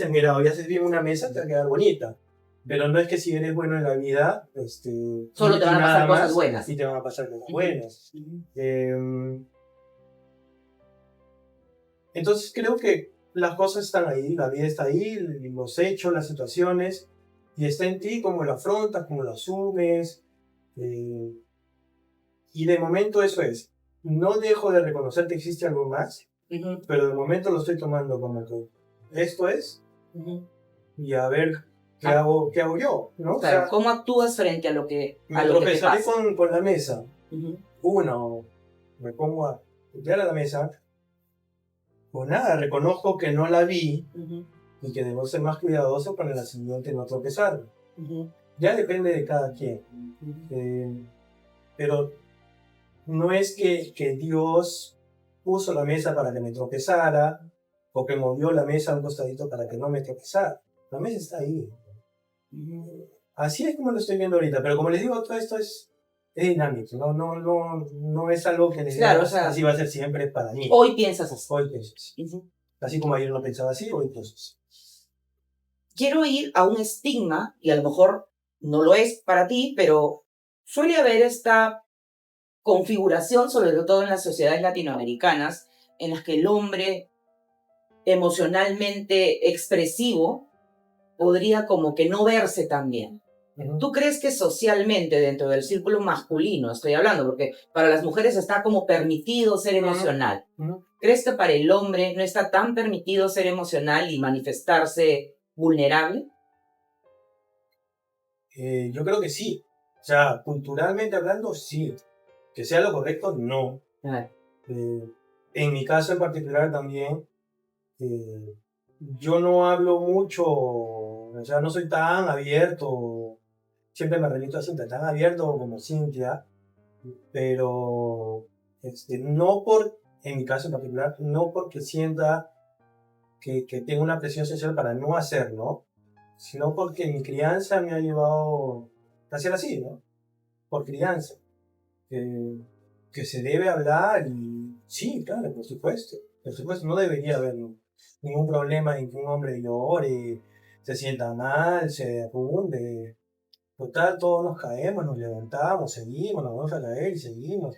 A: esmerado y haces bien una mesa, te va a quedar bonita. Pero no es que si eres bueno en la vida,
C: solo te van a pasar cosas buenas.
A: Sí, te van a pasar cosas buenas. Entonces creo que las cosas están ahí, la vida está ahí, los hechos, las situaciones, y está en ti cómo lo afrontas, cómo lo asumes. Y de momento eso es. No dejo de reconocer que existe algo más, pero de momento lo estoy tomando como que esto es, y a ver qué hago yo, ¿no?
C: Claro, o sea, ¿cómo actúas frente a lo que
A: me tropezaré con la mesa. Uno, me pongo a limpiar a la mesa, pues nada, reconozco que no la vi y que debo ser más cuidadoso para la siguiente no tropezar. Ya depende de cada quien. Pero no es que Dios puso la mesa para que me tropezara o que movió la mesa a un costadito para que no me tropezara. La mesa está ahí. Así es como lo estoy viendo ahorita, pero como les digo, todo esto es dinámico, no es algo que
C: claro, o sea,
A: así va a ser siempre para mí.
C: Hoy piensas así.
A: Hoy pienso así. Así como ayer no pensaba así, hoy pienso así.
C: quiero ir a un estigma, y a lo mejor no lo es para ti, pero suele haber esta configuración, sobre todo en las sociedades latinoamericanas, en las que el hombre emocionalmente expresivo podría como que no verse tan bien. ¿Tú crees que socialmente, dentro del círculo masculino, estoy hablando, porque para las mujeres está como permitido ser emocional? ¿Crees que para el hombre no está tan permitido ser emocional y manifestarse vulnerable?
A: Yo creo que sí. O sea, culturalmente hablando, sí. Que sea lo correcto, no. En mi caso en particular también, yo no hablo mucho, o sea, no soy tan abierto, siempre me remito a Cintia, tan abierto como Cintia, pero no por, en mi caso en particular, no porque sienta que tengo una presión social para no hacerlo, sino porque mi crianza me ha llevado a ser así, ¿no? Por crianza. Que se debe hablar y sí, claro, por supuesto, no debería haber ningún problema en que un hombre llore, se sienta mal, se derrumbe. Total, todos nos caemos, nos levantamos, seguimos, nos vamos a caer y seguimos.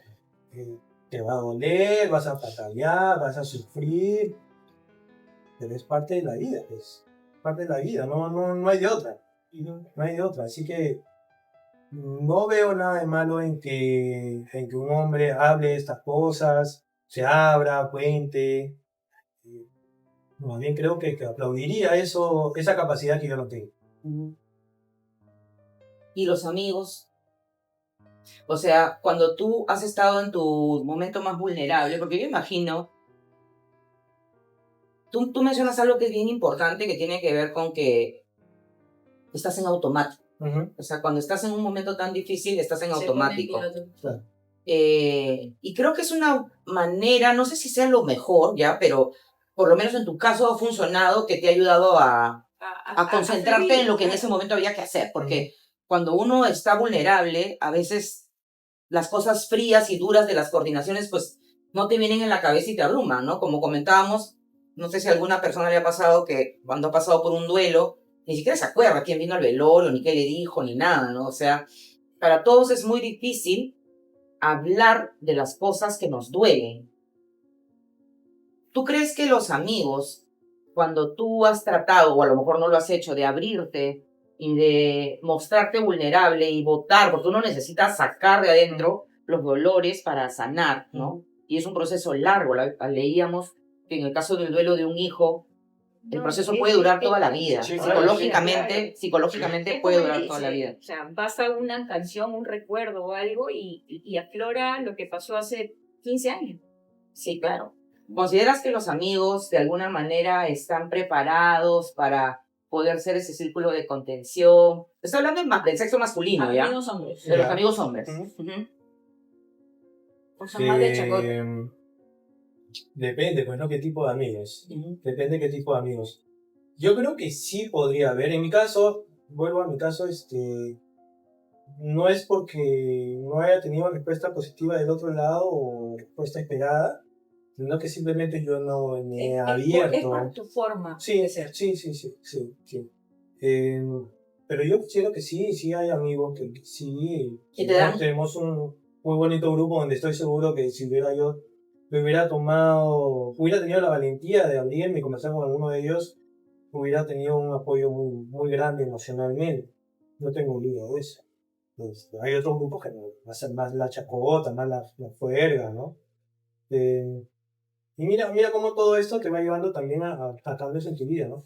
A: Te va a doler, vas a patalear, vas a sufrir, pero es parte de la vida, es parte de la vida, no hay de otra, no hay de otra, así que no veo nada de malo en que un hombre hable estas cosas, se abra, cuente. Más bien creo que aplaudiría eso, esa capacidad que yo no tengo.
C: ¿Y los amigos? O sea, cuando tú has estado en tu momento más vulnerable, porque yo imagino, tú mencionas algo que es bien importante, que tiene que ver con que estás en automático. O sea, cuando estás en un momento tan difícil, estás en automático.
A: Claro.
C: Y creo que es una manera, no sé si sea lo mejor, ya, pero por lo menos en tu caso ha funcionado, que te ha ayudado a concentrarte en lo que en ese momento había que hacer. Porque cuando uno está vulnerable, a veces las cosas frías y duras de las coordinaciones, pues no te vienen en la cabeza y te abruman, ¿no? Como comentábamos, no sé si a alguna persona le ha pasado que cuando ha pasado por un duelo, ni siquiera se acuerda quién vino al velorio, ni qué le dijo, ni nada, ¿no? O sea, para todos es muy difícil hablar de las cosas que nos duelen. ¿Tú crees que los amigos, cuando tú has tratado, o a lo mejor no lo has hecho, de abrirte y de mostrarte vulnerable y votar, porque uno necesita sacar de adentro los dolores para sanar, ¿no? Y es un proceso largo. Leíamos que en el caso del duelo de un hijo, el proceso puede durar toda la vida.
A: Sí,
C: Psicológicamente puede durar toda la vida.
B: O sea, basta una canción, un recuerdo o algo y aflora lo que pasó hace 15 años.
C: Sí, claro. ¿Consideras que los amigos de alguna manera están preparados para poder ser ese círculo de contención? Estoy hablando del sexo masculino, ¿ya?
B: Amigos hombres.
C: De los amigos hombres.
B: O sea, más de chacota.
A: Depende, pues, ¿no? ¿Qué tipo de amigos? Depende qué tipo de amigos. Yo creo que sí podría haber. En mi caso, vuelvo a mi caso, no es porque no haya tenido respuesta positiva del otro lado o respuesta esperada, sino que simplemente yo no me he abierto.
B: Es por tu forma
A: Sí,
B: de ser.
A: sí. Pero yo considero que sí hay amigos que sí.
C: ¿Y te dan?
A: Tenemos un muy bonito grupo donde estoy seguro que si hubiera yo me hubiera tenido la valentía de abrirme y conversar con alguno de ellos, hubiera tenido un apoyo muy, muy grande emocionalmente. No tengo duda de eso. Hay otros grupos que va a ser más la chacota, más la fuerza, ¿no? Y mira cómo todo esto te va llevando también a cambios en tu vida, ¿no?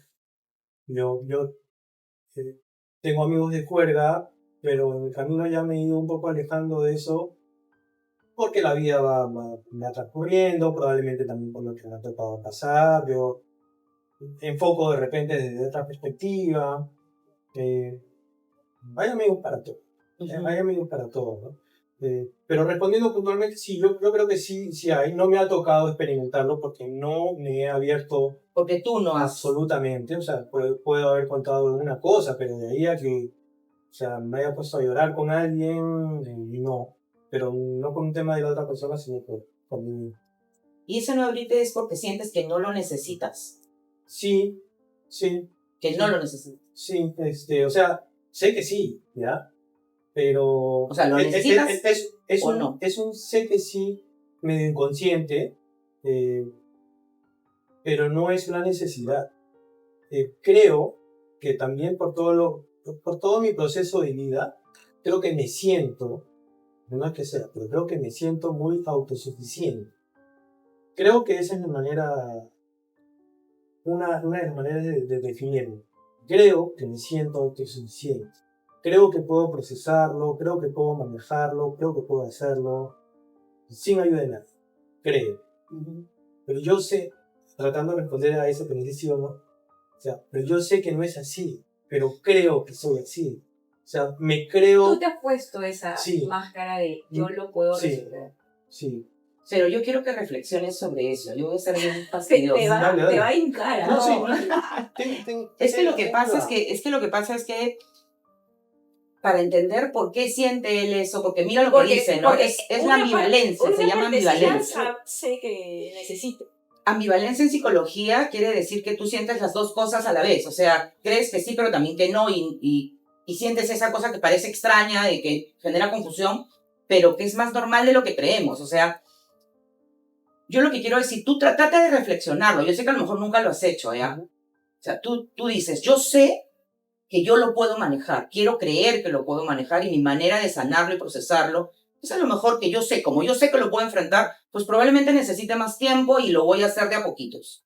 A: Yo tengo amigos de juerga, pero en el camino ya me he ido un poco alejando de eso porque la vida me va transcurriendo, probablemente también por lo que me ha tocado pasar. Yo enfoco de repente desde otra perspectiva. Hay amigos para todo. Hay amigos para todo, ¿no? Pero respondiendo puntualmente, sí, yo creo que sí hay. No me ha tocado experimentarlo porque no me he abierto.
C: Porque tú no has.
A: Absolutamente. O sea, puedo haber contado alguna cosa, pero de ahí a que, o sea, me haya puesto a llorar con alguien, no. Pero no con un tema de la otra persona, sino conmigo.
C: ¿Y ese no abrirte es porque sientes que no lo necesitas?
A: Sí.
C: que no lo necesitas.
A: Sí, o sea, sé que sí, ¿ya? Pero...
C: O sea, ¿lo necesitas o no?
A: Es un sé que sí medio inconsciente, pero no es una necesidad. Creo que también por todo mi proceso de vida, creo que me siento, no es que sea, pero creo que me siento muy autosuficiente. Creo que esa es una de las maneras de definirlo. Creo que me siento autosuficiente. Creo que puedo procesarlo, creo que puedo manejarlo, creo que puedo hacerlo sin ayuda de nadie. Creo. Pero yo sé, tratando de responder a eso que me dice sí o no, o sea, pero yo sé que no es así, pero creo que soy así. O sea, me creo...
B: Tú te has puesto esa máscara de yo lo puedo resolver.
A: Sí.
C: Pero yo quiero que reflexiones sobre eso. Yo voy a ser bien fastidiosa.
B: Te va a hincar.
A: No, sí.
C: Es que lo que pasa es que para entender por qué siente él eso, porque mira lo que dice, ¿no? Es la ambivalencia, se llama ambivalencia.
B: Sé que necesito.
C: Ambivalencia en psicología quiere decir que tú sientes las dos cosas a la vez, o sea, crees que sí, pero también que no, y sientes esa cosa que parece extraña y que genera confusión, pero que es más normal de lo que creemos, o sea, yo lo que quiero decir, tú trata de reflexionarlo, yo sé que a lo mejor nunca lo has hecho, ¿ya? O sea, tú dices, yo sé que yo lo puedo manejar, quiero creer que lo puedo manejar y mi manera de sanarlo y procesarlo es a lo mejor que yo sé, como yo sé que lo puedo enfrentar, pues probablemente necesite más tiempo y lo voy a hacer de a poquitos.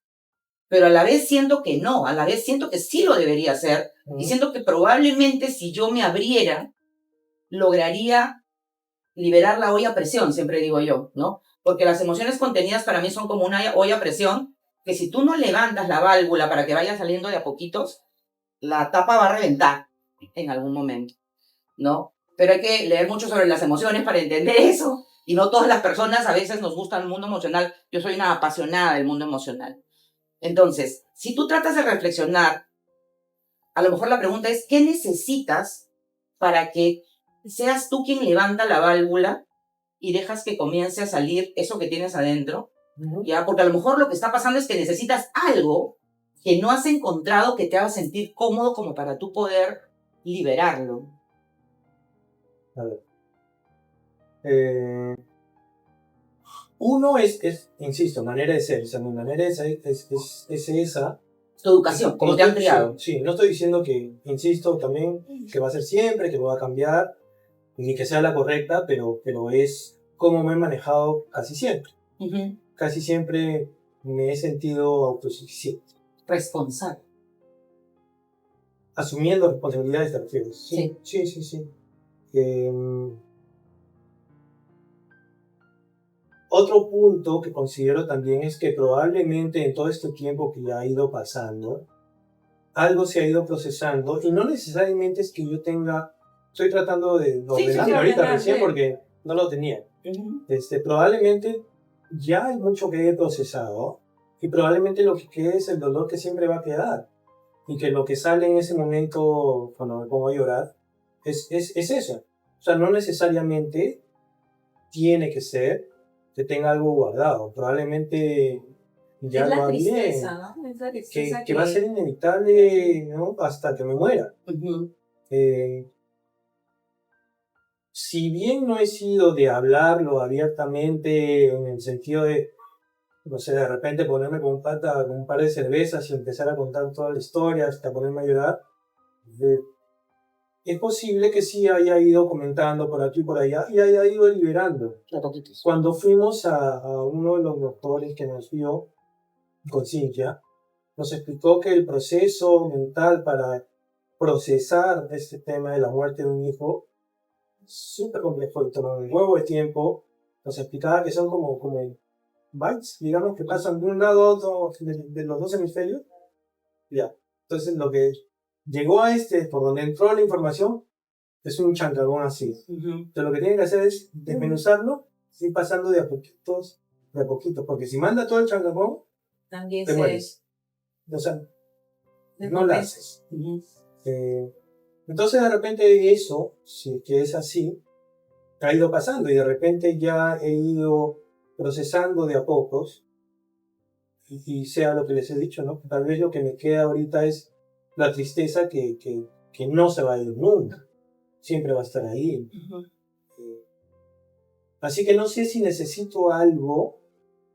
C: Pero a la vez siento que no, a la vez siento que sí lo debería hacer y siento que probablemente si yo me abriera, lograría liberar la olla a presión, siempre digo yo, ¿no? Porque las emociones contenidas para mí son como una olla a presión que si tú no levantas la válvula para que vaya saliendo de a poquitos, la tapa va a reventar en algún momento, ¿no? Pero hay que leer mucho sobre las emociones para entender eso. Y no todas las personas a veces nos gusta el mundo emocional. Yo soy una apasionada del mundo emocional. Entonces, si tú tratas de reflexionar, a lo mejor la pregunta es, ¿qué necesitas para que seas tú quien levanta la válvula y dejas que comience a salir eso que tienes adentro? ¿Ya? Porque a lo mejor lo que está pasando es que necesitas algo que no has encontrado que te haga sentir cómodo como para tú poder liberarlo.
A: A ver. Uno es, insisto, manera de ser. O sea, mi manera de ser es esa.
C: Tu educación, como te han criado.
A: Sí, no estoy diciendo que, insisto, también que va a ser siempre, que no va a cambiar, ni que sea la correcta, pero es como me he manejado casi siempre. Casi siempre me he sentido autosuficiente.
C: Responsable.
A: Asumiendo responsabilidades, ¿te refieres? Sí. Otro punto que considero también es que probablemente en todo este tiempo que ya ha ido pasando, algo se ha ido procesando y no necesariamente es que yo estoy tratando de ordenarlo ahorita recién porque no lo tenía. Probablemente ya hay mucho que he procesado y probablemente lo que quede es el dolor que siempre va a quedar y que lo que sale en ese momento cuando me pongo a llorar es eso. O sea, no necesariamente tiene que ser que tenga algo guardado. Probablemente ya lo haré bien.
B: ¿No? Es la tristeza
A: que va a ser inevitable, ¿no? Hasta que me muera. Si bien no he sido de hablarlo abiertamente en el sentido de, no sé, de repente ponerme con un par de cervezas y empezar a contar toda la historia hasta ponerme a llorar, es posible que sí haya ido comentando por aquí y por allá y haya ido liberando. Cuando fuimos a uno de los doctores que nos vio con Cintia, nos explicó que el proceso mental para procesar este tema de la muerte de un hijo es súper complejo y toma un huevo de tiempo. Nos explicaba que son como bytes, digamos, que pasan de un lado a otro de los dos hemisferios. Ya. Entonces lo que llegó a por donde entró la información, es un chancagón así. Entonces lo que tienen que hacer es desmenuzarlo, ir pasando de a poquitos, porque si manda todo el chancagón,
B: también
A: te mueres. O sea, no lo haces. Entonces de repente eso, si que es así, ha ido pasando y de repente ya he ido procesando de a pocos y sea lo que les he dicho, ¿no? Tal vez lo que me queda ahorita es la tristeza que no se va a ir nunca, siempre va a estar ahí. Así que no sé si necesito algo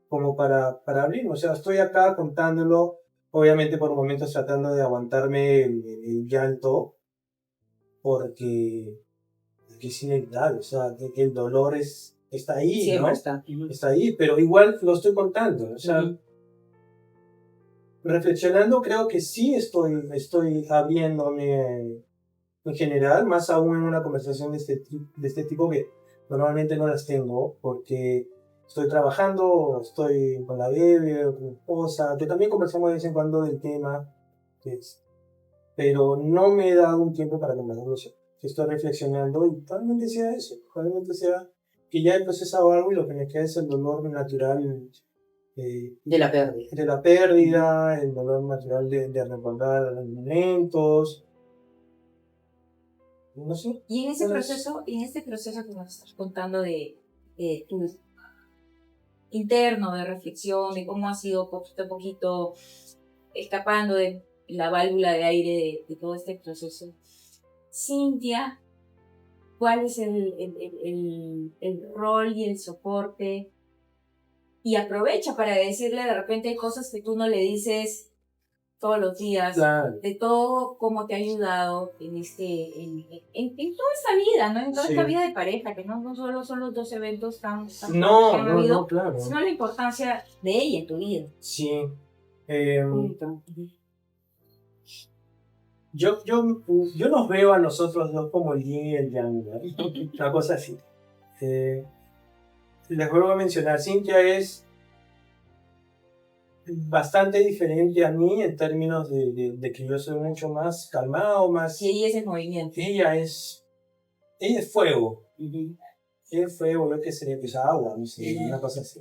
A: como para abrirme. O sea, estoy acá contándolo, obviamente por momentos tratando de aguantarme el llanto, porque es inevitable. O sea, que el dolor está ahí,
C: Siempre
A: ¿no?
C: está.
A: Está ahí, pero igual lo estoy contando. O sea, reflexionando, creo que sí estoy abriéndome en general, más aún en una conversación de este tipo que normalmente no las tengo, porque estoy trabajando, estoy con la bebé, con mi esposa, que también conversamos de vez en cuando del tema, pero no me he dado un tiempo para conversarlo. Estoy reflexionando y probablemente sea eso, probablemente sea que ya he procesado algo y lo que me queda es el dolor natural
C: De la pérdida.
A: de la pérdida, el dolor natural de recordar los momentos. No sé.
B: Y en este proceso que nos estás contando de tu interno, de reflexión, de cómo has ido poquito a poquito escapando de la válvula de aire de todo este proceso, Cintia, ¿cuál es el rol y el soporte? Y aprovecha para decirle de repente cosas que tú no le dices todos los días,
A: Claro.
B: de todo cómo te ha ayudado en toda esta vida, ¿no? En toda esta vida de pareja, que no solo son los 2 eventos tan que han habido,
A: claro.
B: sino la importancia de ella en tu vida.
A: Sí.
B: Punto.
A: Yo nos veo a nosotros dos como el yin y el yang, ¿no? Una cosa así. Les vuelvo a mencionar, Cintia es bastante diferente a mí en términos de que yo soy mucho más calmado, más...
B: Y ella es el movimiento.
A: Ella es fuego. Ella es fuego, yo que sería pues agua, no sé, una cosa así.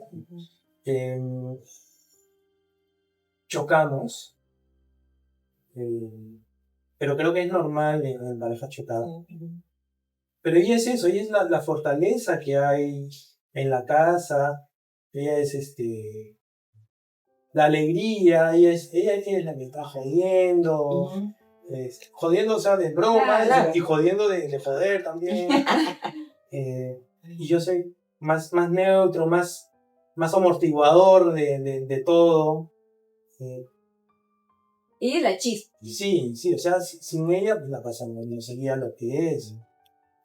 A: Chocamos, pero creo que es normal en pareja chocar. Pero ella es eso, ella es la fortaleza que hay en la casa, ella es la alegría, ella es la que está jodiendo, jodiendo, o sea, de broma,
B: Claro.
A: y jodiendo de joder también. Y yo soy más neutro, más amortiguador de todo.
B: Ella es la chispa.
A: Sí, o sea, sin ella pues, la cosa no sería lo que es.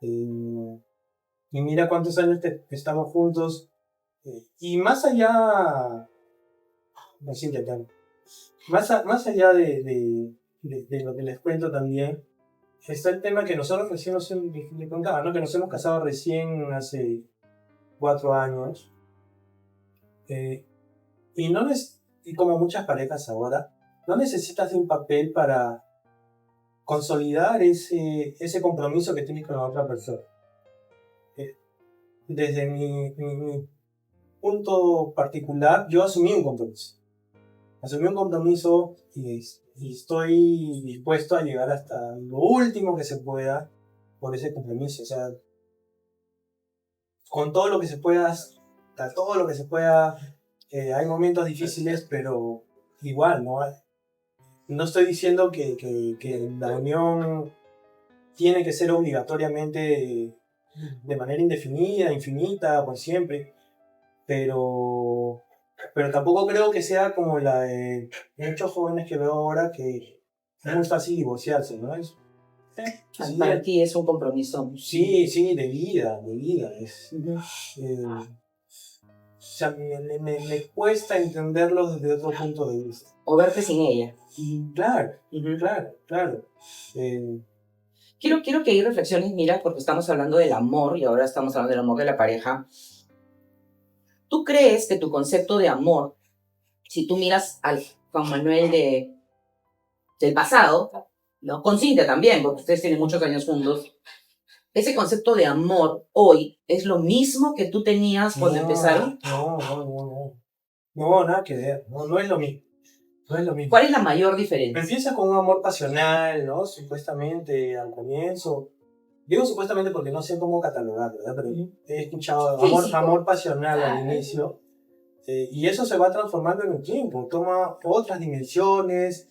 A: Y mira cuántos años que estamos juntos. Y más allá, me siento acá, más allá de lo que les cuento también, está el tema que nosotros recién le contaba, ¿no? Que nos hemos casado recién hace 4 años. Y como muchas parejas ahora, no necesitas de un papel para consolidar ese compromiso que tienes con la otra persona. Desde mi punto particular, yo asumí un compromiso. Y estoy dispuesto a llegar hasta lo último que se pueda por ese compromiso. O sea, con todo lo que se pueda, hasta todo lo que se pueda. Hay momentos difíciles, pero igual, ¿no? No estoy diciendo que la unión tiene que ser obligatoriamente de manera indefinida, infinita, por siempre, pero tampoco creo que sea como la de muchos jóvenes que veo ahora que es muy fácil divorciarse, ¿no?
C: Para ti es un compromiso.
A: Sí, de vida. O sea, me cuesta entenderlo desde otro punto de vista.
C: O verte sin ella.
A: Claro.
C: Quiero que ahí reflexiones, mira, porque estamos hablando del amor y ahora estamos hablando del amor de la pareja. ¿Tú crees que tu concepto de amor, si tú miras al Juan Manuel del pasado, ¿no? Con Cintia también, porque ustedes tienen muchos años juntos, ese concepto de amor hoy es lo mismo que tú tenías cuando empezaron?
A: No, nada que ver. No es lo mismo.
C: ¿Cuál es la mayor diferencia?
A: Empieza con un amor pasional, ¿no? Supuestamente al comienzo. Digo supuestamente porque no sé cómo catalogarlo, ¿verdad? Pero he escuchado amor pasional al inicio. Y eso se va transformando en el tiempo. Toma otras dimensiones.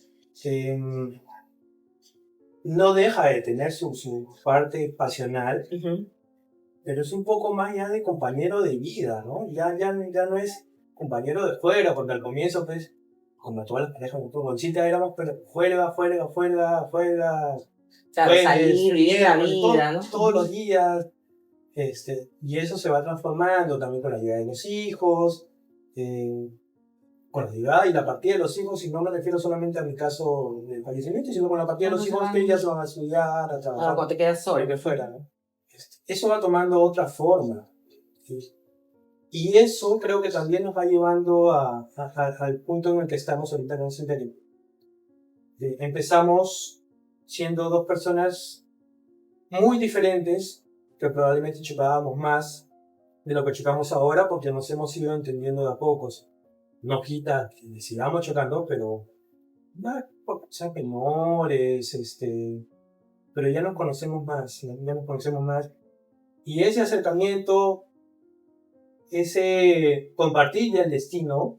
A: no deja de tener su parte pasional,
C: Ujú.
A: pero es un poco más ya de compañero de vida, ¿no? Ya no es compañero de fuera, porque al comienzo, pues, como todas las parejas, con Conchita éramos, pero fuera,
C: Claro,
A: jueves,
C: salir, vivir la
A: miércoles,
C: vida, ¿no?
A: todos los días, y eso se va transformando también con la llegada de los hijos, eh, con la llegada y la partida de los hijos, y no me refiero solamente a mi caso de fallecimiento, sino con la partida de los hijos que ya se van a estudiar, a
C: Ahora,
A: trabajar,
C: cuando te quedas
A: lo
C: solo.
A: que fuera, ¿no? Eso va tomando otra forma. ¿Sí? Y eso creo que también nos va llevando al punto en el que estamos ahorita en el centenario. Empezamos siendo dos personas muy diferentes, que probablemente chocábamos más de lo que chocamos ahora, porque nos hemos ido entendiendo de a pocos. No quita que sigamos chocando, pero por cosas menores, pero ya nos conocemos más, ya nos conocemos más. Y ese acercamiento, ese compartir ya el destino,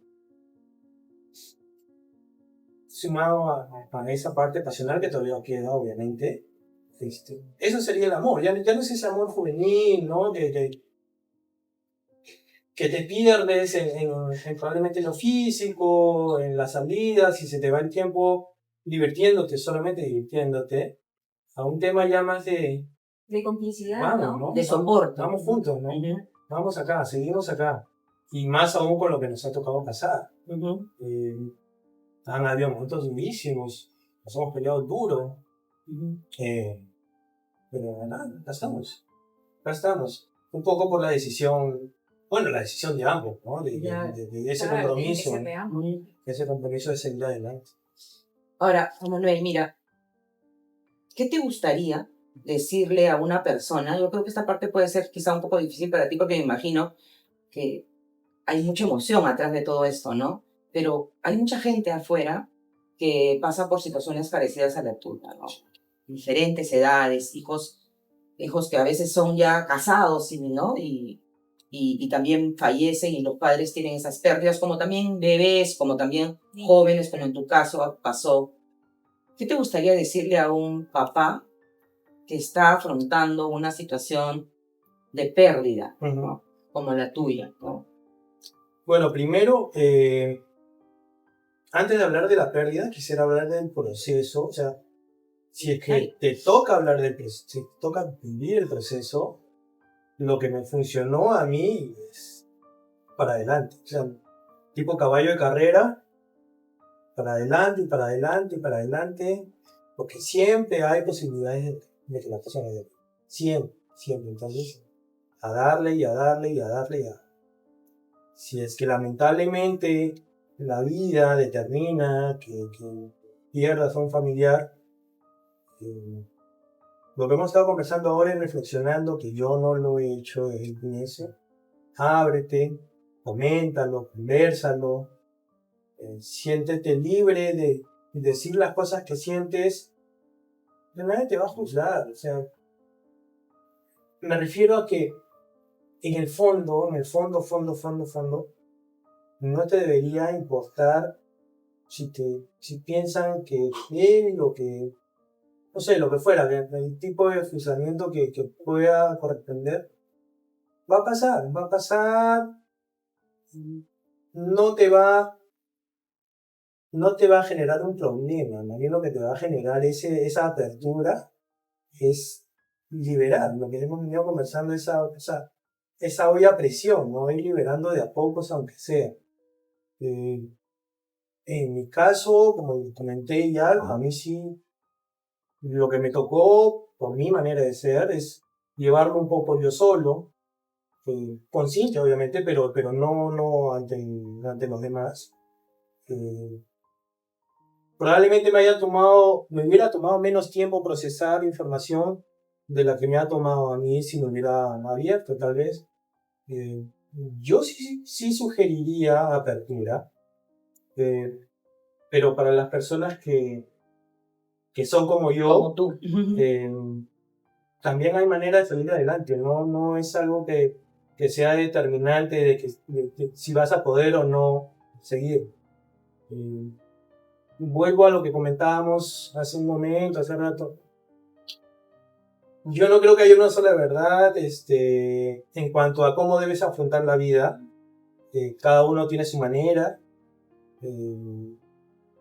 A: sumado a esa parte pasional que todavía queda, obviamente, eso sería el amor. Ya no es ese amor juvenil, ¿no? Que te pierdes en probablemente lo físico, en las salidas, y se te va el tiempo divirtiéndote, solamente divirtiéndote, a un tema ya más
B: De complicidad,
A: vamos,
B: ¿no?
A: ¿no?
C: De soporte.
A: Vamos juntos, ¿no?
C: Ujú.
A: Vamos acá, seguimos acá. Y más aún con lo que nos ha tocado pasar.
C: Ujú.
A: Han habido momentos durísimos, nos hemos peleado duro,
C: Ujú.
A: pero nada, acá estamos. Acá estamos. Un poco por la decisión, bueno, la decisión de ambos, ¿no? De ese
B: Claro,
A: compromiso,
B: ese reamo.
A: ese compromiso de seguir adelante.
C: Ahora, Juan Manuel, mira, ¿qué te gustaría decirle a una persona? Yo creo que esta parte puede ser quizá un poco difícil para ti porque me imagino que hay mucha emoción atrás de todo esto, ¿no? Pero hay mucha gente afuera que pasa por situaciones parecidas a la tuya, ¿no? Diferentes edades, hijos que a veces son ya casados, ¿no? Y también fallecen y los padres tienen esas pérdidas, como también bebés, como también jóvenes, como en tu caso pasó. ¿Qué te gustaría decirle a un papá que está afrontando una situación de pérdida, ¿no? Como la tuya, ¿no?
A: Bueno, primero, antes de hablar de la pérdida, quisiera hablar del proceso. O sea, si es que te toca hablar del proceso, si te toca vivir el proceso, lo que me funcionó a mí es para adelante. O sea, tipo caballo de carrera, para adelante y para adelante y para adelante, porque siempre hay posibilidades de que la cosa me dé. Siempre, siempre. Entonces, a darle y a darle y a darle y a... Si es que lamentablemente la vida determina que pierdas a un familiar, lo que hemos estado conversando ahora y reflexionando, que yo no lo he hecho desde el inicio, ábrete, coméntalo, convérsalo, siéntete libre de decir las cosas que sientes, que nadie te va a juzgar. O sea, me refiero a que en el fondo, no te debería importar si piensan que él o que, no sé, lo que fuera, el tipo de juzgamiento que pueda corresponder, va a pasar, no te va a generar un problema, más bien lo que te va a generar esa apertura es liberar, lo que hemos venido conversando, esa olla a presión, ¿no? Ir liberando de a pocos, aunque sea. En mi caso, como comenté ya, a mí sí, lo que me tocó, por mi manera de ser, es llevarlo un poco yo solo, consciente obviamente, pero no ante los demás. Probablemente me hubiera tomado menos tiempo procesar información de la que me ha tomado a mí si me hubiera abierto, tal vez. Yo sí sugeriría apertura, pero para las personas que son como yo,
C: Como tú.
A: también hay manera de salir adelante, no es algo que sea determinante de que si vas a poder o no seguir. Vuelvo a lo que comentábamos hace un momento, hace rato. Yo no creo que haya una sola verdad en cuanto a cómo debes afrontar la vida. Cada uno tiene su manera.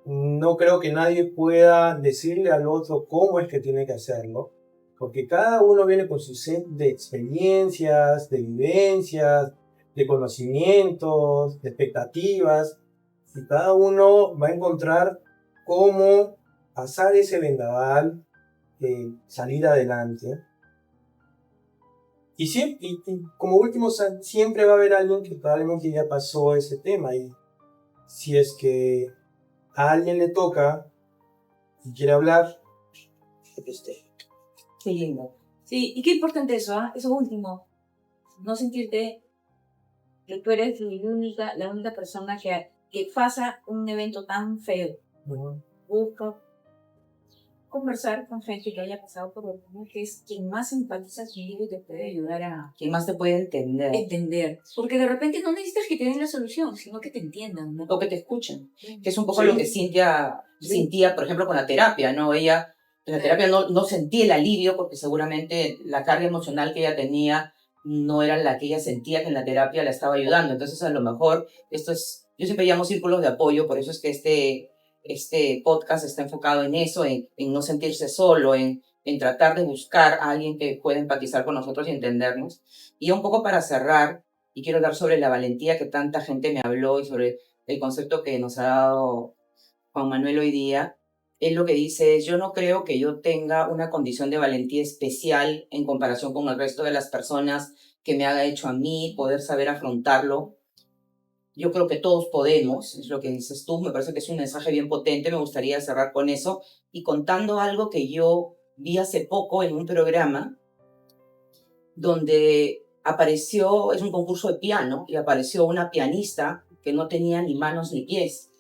A: No creo que nadie pueda decirle al otro cómo es que tiene que hacerlo, porque cada uno viene con su set de experiencias, de vivencias, de conocimientos, de expectativas, y cada uno va a encontrar cómo pasar ese vendaval, salir adelante. Y como último, siempre va a haber alguien que probablemente ya pasó ese tema, y si es que a alguien le toca y quiere hablar, que esté.
C: Qué lindo.
B: Sí, y qué importante eso, eso último. No sentirte que tú eres la única persona que pasa un evento tan feo.
A: Uh-huh.
B: Busca conversar con gente que haya pasado por lo mismo, que es quien más empatiza contigo y te puede ayudar a
C: ¿Quién más te puede entender?
B: Porque de repente no necesitas que te den la solución, sino que te entiendan, ¿no?
C: O que te escuchen. Que es un poco
A: Sí.
C: lo que Cintia sentía, por ejemplo, con la terapia, ¿no? Ella, en la terapia no sentía el alivio porque seguramente la carga emocional que ella tenía no era la que ella sentía que en la terapia la estaba ayudando. Entonces, a lo mejor, yo siempre llamo círculos de apoyo, por eso es que este podcast está enfocado en eso, en no sentirse solo, en tratar de buscar a alguien que pueda empatizar con nosotros y entendernos. Y un poco para cerrar, y quiero hablar sobre la valentía que tanta gente me habló y sobre el concepto que nos ha dado Juan Manuel hoy día. Él lo que dice es, yo no creo que yo tenga una condición de valentía especial en comparación con el resto de las personas que me haga hecho a mí poder saber afrontarlo. Yo creo que todos podemos, es lo que dices tú, me parece que es un mensaje bien potente, me gustaría cerrar con eso y contando algo que yo vi hace poco en un programa donde apareció, es un concurso de piano, y apareció una pianista que no tenía ni manos ni pies.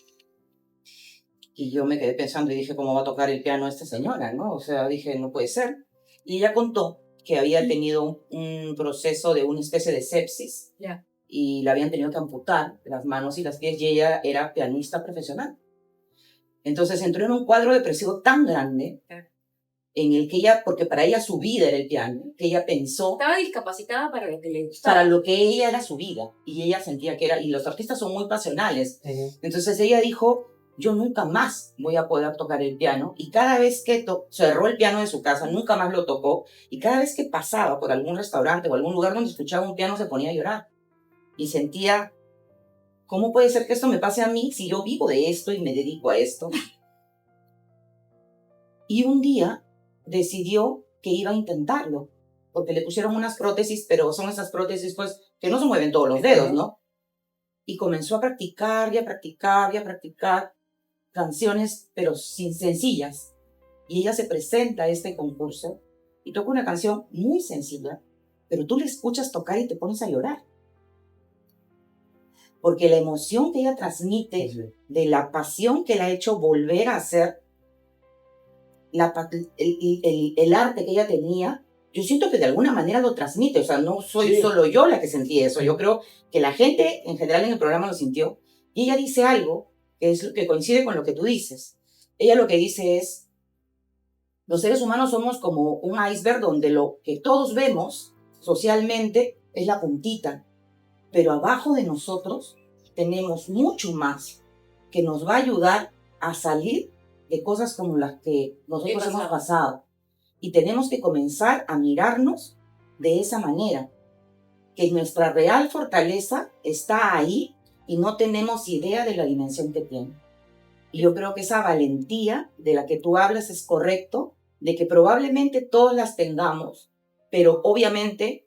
C: Y yo me quedé pensando y dije, ¿cómo va a tocar el piano esta señora, no? O sea, dije, no puede ser. Y ella contó que había tenido un proceso de una especie de sepsis.
B: Ya.
C: Y la habían tenido que amputar las manos y las pies, y ella era pianista profesional. Entonces entró en un cuadro depresivo tan grande, en el que ella, porque para ella su vida era el piano, que ella pensó...
B: Estaba discapacitada para lo que le gustaba.
C: Para lo que ella era su vida, y ella sentía que era... Y los artistas son muy pasionales.
A: Uh-huh.
C: Entonces ella dijo, yo nunca más voy a poder tocar el piano, y cada vez que cerró el piano de su casa, nunca más lo tocó, y cada vez que pasaba por algún restaurante o algún lugar donde escuchaba un piano se ponía a llorar. Y sentía, ¿cómo puede ser que esto me pase a mí si yo vivo de esto y me dedico a esto? Y un día decidió que iba a intentarlo, porque le pusieron unas prótesis, pero son esas prótesis pues que no se mueven todos los dedos, ¿no? Y comenzó a practicar y a practicar y a practicar canciones, pero sencillas. Y ella se presenta a este concurso y toca una canción muy sencilla, pero tú le escuchas tocar y te pones a llorar. Porque la emoción que ella transmite, de la pasión que la ha hecho volver a hacer, el arte que ella tenía, yo siento que de alguna manera lo transmite. O sea, no soy solo yo la que sentí eso. Yo creo que la gente en general en el programa lo sintió. Y ella dice algo que coincide con lo que tú dices. Ella lo que dice es, los seres humanos somos como un iceberg donde lo que todos vemos socialmente es la puntita. Pero abajo de nosotros tenemos mucho más que nos va a ayudar a salir de cosas como las que nosotros hemos pasado. Y tenemos que comenzar a mirarnos de esa manera, que nuestra real fortaleza está ahí y no tenemos idea de la dimensión que tiene. Y yo creo que esa valentía de la que tú hablas es correcto, de que probablemente todos las tengamos, pero obviamente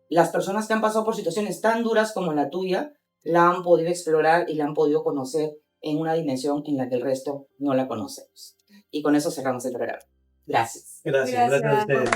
C: las personas que han pasado por situaciones tan duras como la tuya, la han podido explorar y la han podido conocer en una dimensión en la que el resto no la conocemos. Y con eso cerramos el programa. Gracias.
A: Gracias a ustedes.